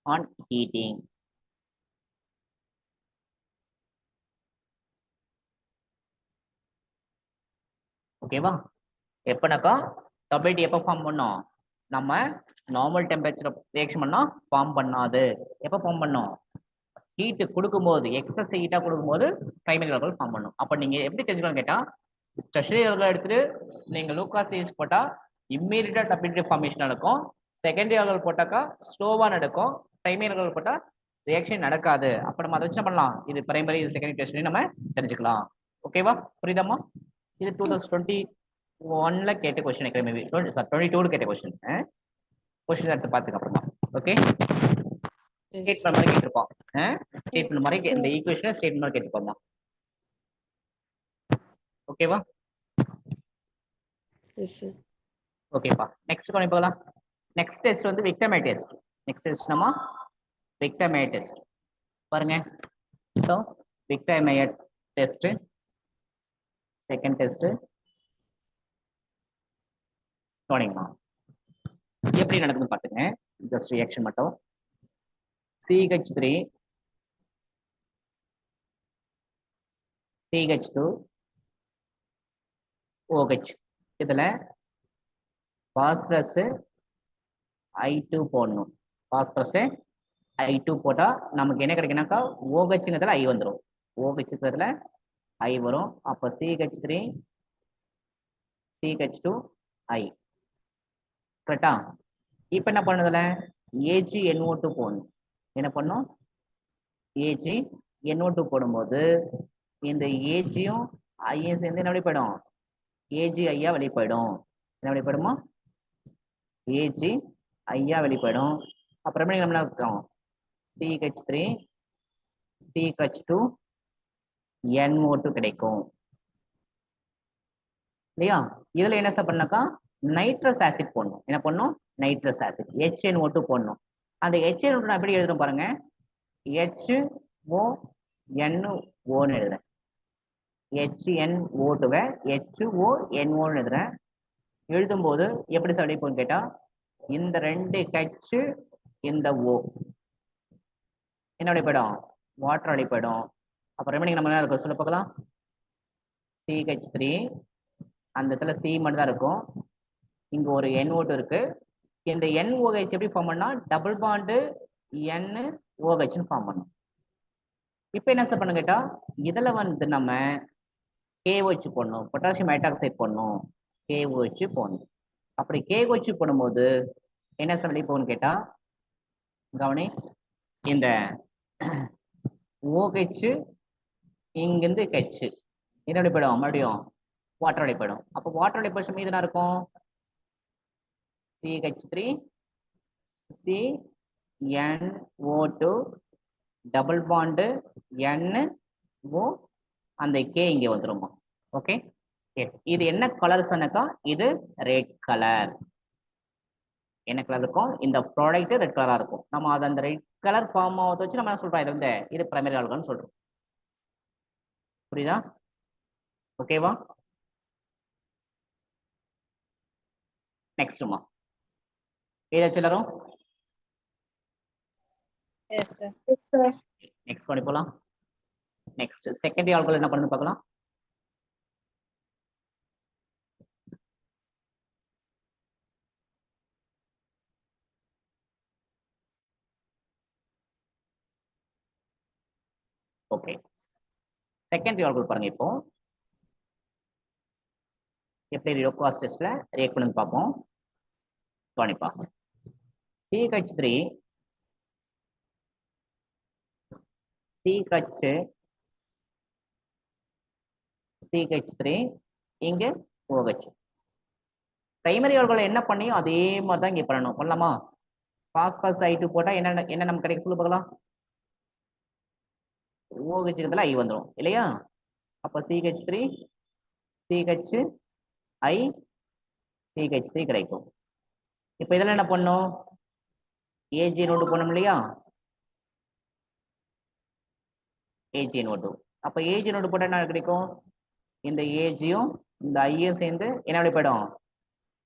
On heating. ஓகேவா? எப்பனாக்கா turbidity எப்போ ஃபார்ம் பண்ணும்? நம்ம நார்மல் டெம்பரேச்சர் ரியாக்ஷன் பண்ணா ஃபார்ம் பண்ணாது. எப்போ ஃபார்ம் பண்ணும்? ஹீட் கொடுக்கும்போது எக்ஸஸ் ஹீட்டா கொடுக்கும்போது பிரைமரி ஆல்கஹால் ஃபார்ம் பண்ணும். அப்ப நீங்க எப்படி தெரிஞ்சுக்கலாம்னு கேட்டா டெர்ஷியரி ஆல்கஹால் எடுத்துட்டு நீங்க லூகாஸ் ஸ்டேஜ் போட்டா இம்மீடியட்டா டபிள்யூடி ஃபார்மேஷன் நடக்கும். செகண்டரி ஆல்கஹால் போட்டாக்கா ஸ்லோவா நடக்கும். பிரைமரி ஆல்கஹால் போட்டா ரியாக்ஷன் நடக்காது. அப்ப நம்ம அதை வச்சு பண்ணலாம், இது பிரைமரி இது செகண்டரி டெஸ்ட் நம்ம தெரிஞ்சுக்கலாம். ஓகேவா? புரியுதாமா? இது 2021ல கேட்ட கொஸ்டின், மேபி 22 கேட்ட கொஸ்டின். கொஸ்டின் எடுத்து பாத்துக்க அப்புறமா. ஓகே, ஸ்டேட்மென்ட் மாதிரி கேட்டிருப்போம். ஸ்டேட்மென்ட் மாதிரி இந்த ஈக்குவேஷனை ஸ்டேட்மென்ட் மாதிரி கேட்டிருப்போமா? ஓகேவா? Yes sir. ஓகேப்பா, நெக்ஸ்ட் கொண்டு போகலாம். நெக்ஸ்ட் டெஸ்ட் வந்து விக்டர் டெஸ்ட். நெக்ஸ்ட் டெஸ்ட் நம்ம விக்டர் டெஸ்ட் பாருங்க. So Victor test second test கவனிங்கம்மா எப்படி நடக்குதுன்னு பார்த்துங்க. ஜஸ்ட் ரியாக்ஷன் மட்டும். CH3 CH2 OH இதுல பாஸ்பரஸ் I2 போடணும். பாஸ்பரஸ் I2 போட்டா நமக்கு என்ன கிடைக்குனாக்கா OHங்கிறதுல I வந்துடும். OHங்கிறதுல I வரும். அப்ப CH3 CH2 I கரெக்டா? இப்ப என்ன பண்ணுதுல AgNO2 போடணும். என்ன பண்ணும்? AgNO2 போடும்போது இந்த ஏஜியும் ஐயும் சேர்ந்து என்ன வெளிப்படும்? ஏஜி ஐயா வெளிப்படும். என்ன வெளிப்படுமா? ஏஜி ஐயா வெளிப்படும். அப்புறமே நம்ம என்ன இருக்கோம்? CH3 CH2 NO2 கிடைக்கும் இல்லையா? இதுல என்ன சார் பண்ணாக்கா நைட்ரஸ் ஆசிட் போடணும். என்ன பண்ணும்? நைட்ரஸ் ஆசிட் HNO2 போடணும். அந்த HNO2 நான் எப்படி எழுதுறேன் பாருங்க. HONOன்னு எழுதுறேன். HNO2வை HONOன்னு எழுதுறேன். எழுதும் போது எப்படி சார் அடிப்போம்னு கேட்டா இந்த ரெண்டு H இந்த O என்ன அடிப்படும்? வாட்டர் அடிப்படும். அப்ப ரெமைனிங் நம்ம என்ன இருக்கும் சொல்ல பார்க்கலாம். CH3 அந்த இடத்துல C மட்டும் தான் இருக்கும். இங்க ஒரு NO2 இருக்கு. இந்த NOH எப்படி ஃபார்ம் பண்ணா டபுள் பாண்டு NOHன்னு ஃபார்ம் பண்ணும். இப்போ என்ன சார் பண்ண கேட்டா இதுல வந்து நம்ம KOH போடணும், பொட்டாசியம் ஹைட்ராக்சைடு போடணும், KOH போடணும். அப்படி KOH போடும்போது என்ன சார் வெளியே போகணும்னு கேட்டா கவனி, இந்த OH இங்கிருந்து H என்ன வெளிப்படும்? மறுபடியும் வாட்டர் வெளிப்படும். அப்போ வாட்டர் வெளிப்படும் மீது என்ன இருக்கும்? CH3 CNO2 double bond NO அந்த K இங்க வந்துருமா? ஓகே, இது என்ன கலர் சொன்னாக்கா இது ரெட் கலர். என்ன கலர் இருக்கும்? இந்த ப்ராடக்ட் ரெட் கலரா இருக்கும். நம்ம அதை அந்த ரெட் கலர் ஃபார்ம் ஆகுது வச்சு நம்ம என்ன சொல்றோம்? இது வந்து இது பிரைமரி ஆல்கஹால்னு சொல்றோம். புரியுதா? ஓகேவா? நெக்ஸ்ட்மா ஏதாச்சும் எல்லாரும் yes sir. Yes, sir. Next பண்ணி போலாம். நெக்ஸ்ட் செகண்டரி ஆல்கஹால் என்ன பண்ணு பார்க்கலாம். ஓகே, செகண்டரி ஆல்கஹால் பாருங்க. இப்போ எப்படி லோகாஸ் டெஸ்ட்ல ரியாக்ட் பண்ணி பார்ப்போம். கவனிப்பா. CH3 CH3 இங்க OH. பிரைமரி ஆல்கஹால் என்ன பண்ணியும் அதே மாதிரி தான் இங்க பண்ணணும். பண்ணலாமா? பாஸ்பரஸ் I2 போட்டா என்ன என்ன நமக்கு கிடைக்க சொல்ல பார்க்கலாம். OH I வந்துடும் இல்லையா? அப்ப CH3 CHI CH3 கிடைக்கும். இப்போ இதெல்லாம் என்ன பண்ணும் ஏஜி நோட்டு பண்ணோம் இல்லையா ஏஜி நோட்டு அப்ப ஏஜி நோட்டு போட்டா என்ன கிடைக்கும் இந்த ஏஜியும் இந்த ஐயும் சேர்ந்து என்ன வெளிப்படும்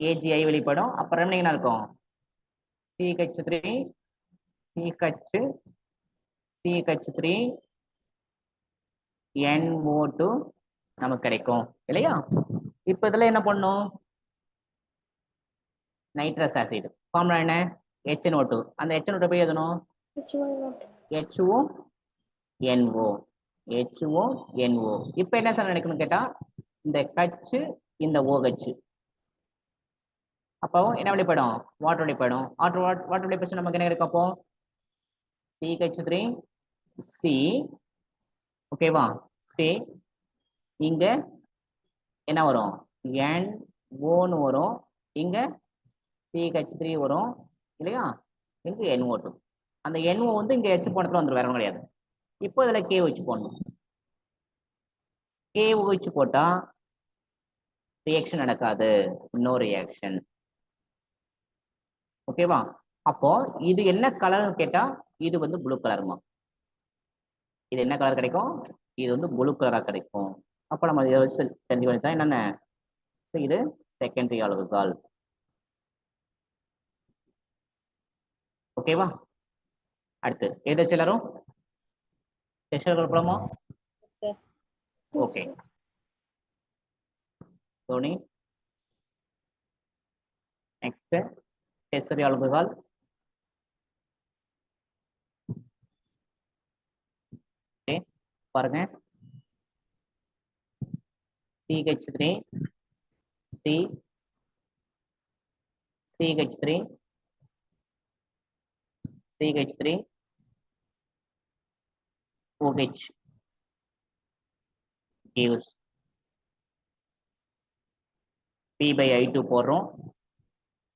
ஏஜிஐ வெளிப்படும் அப்புறம் என்ன இருக்கும் CH3 CH3 NO2 நமக்கு கிடைக்கும் இல்லையா இப்ப இதுல என்ன பண்ணும் நைட்ரஸ் ஆசிட் ஃபார்முலா என்ன HNO2 அந்த HNO2 போய் எழுதணும் HONO இப்ப என்ன சார் நடக்கும்னு கேட்டா இந்த கச்சு இந்த OH அப்போ என்ன வெளிப்படும் வாட்டர் வெளிப்படும் வாட்டர் வெளிப்படும் நமக்கு என்ன கிடைக்கும் அப்போ CH3 C ஓகேவா C இங்க என்ன வரும் NO ன்னு வரும் இங்க CH3 வரும் இல்லையா இங்க NO2 அந்த NO வந்து இங்க H போனதுல வந்துடும் வேற ஒன்றும் கிடையாது இப்போ இதுல KOH போடணும் KOH போட்டா ரியாக்ஷன் நடக்காது நோ ரியாக்ஷன் ஓகேவா அப்போ இது என்ன கலர்னு கேட்டா இது வந்து ப்ளூ கலருமா இது என்ன கலர் கிடைக்கும் இது வந்து ப்ளூ கலரா கிடைக்கும் அப்ப நம்ம இதை வச்சு தெரிஞ்சு வச்சா என்னென்ன இது செகண்டரி ஆல்கஹால் ஓகேவா அடுத்து எதாச்சும் எல்லாரும் டெஸ்டர் போலாமா sir okay Dhoni next டெஸ்டரி alcohol okay பாருங்க CH3 C CH3 CH3 OH gives P/I2 போடுறோம்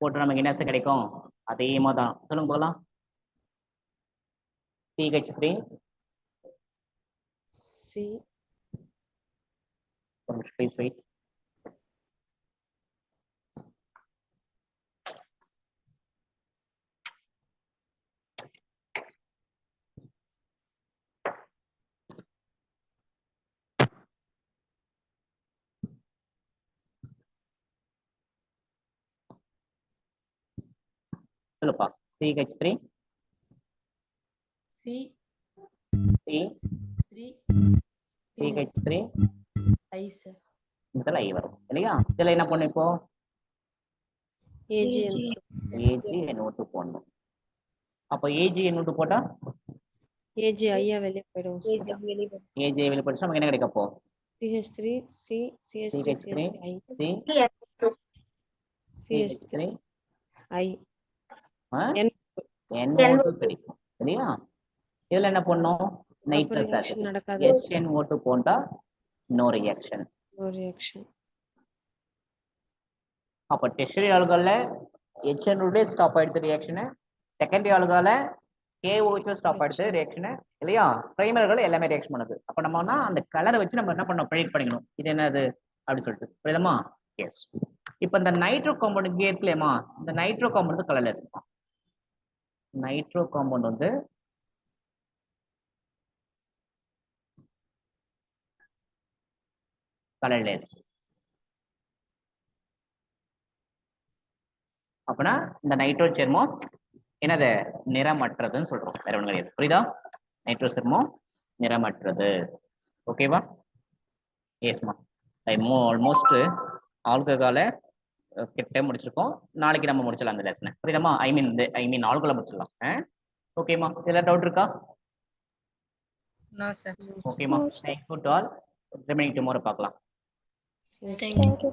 போட்டு நமக்கு என்ன கிடைக்கும் அதே மாதிரி தான் சொல்லுங்க போகலாம் CH3 C please wait சொல்லுப்பா CH3 C C 3 CH3 I sir. இதுல I வரும் இல்லையா இதுல என்ன பண்ணும் இப்போ AgN AgNO2 போடணும் அப்போ AgNO2 போட்டா AG ஐயா வெளியே போயிடும் சார் AG வெளிப்படுத்தி நமக்கு என்ன கிடைக்கும் அப்போ CH3 C CH3 CH3 I C CH3 I N NO2 கிடைக்கும் சரியா இதுல என்ன பண்ணும் நைட்ரஸ் reaction ஆசிட் நடக்காது. SNO2 போட்டா நோ ரியாக்ஷன் no reaction அப்ப டெர்ஷரி ஆல்கஹால்ல HNO2 ஸ்டாப் ஆயிடுது ரியாக்ஷன் செகண்டரி ஆல்கஹால்ல KOH ஸ்டாப் ஆயிடுது ரியாக்ஷன் இல்லையா பிரைமர்கள் எல்லாமே ரியாக்ஷன் பண்ணுது அப்ப நம்மனா அந்த கலரை வச்சு நம்ம என்ன பண்ணோம் ப்ரெடிக்ட் பண்ணிக்கணும் இது என்னது அப்படி சொல்லிட்டு புரியுதமா எஸ் இப்போ இந்த நைட்ரோ காம்பவுண்ட் இங்கே இருக்கலையமா இந்த nitro compound colourless nitro compound வந்து கலர்லெஸ் அப்படின்னா இந்த நைட்ரோ சேர்மம் என்னது நிறமற்றதுன்னு சொல்றோம் வேற ஒன்றும் கிடையாது புரியுதா நைட்ரோ சேர்மம் நிறமற்றது ஓகேவா எஸ்மா ஆல்மோஸ்ட் ஆல்கஹாலை கிட்ட முடிச்சிருக்கோம் நாளைக்கு நம்ம முடிச்சிடலாம் அந்த லெசனை புரியுதாமா ஐ மீன் ஆல்கஹாலை முடிச்சிடலாம் ஓகேமா இதெல்லாம் டவுட் இருக்கா No sir. ஓகேமா thank you to all remaining tomorrow பார்க்கலாம் yes. Thank you.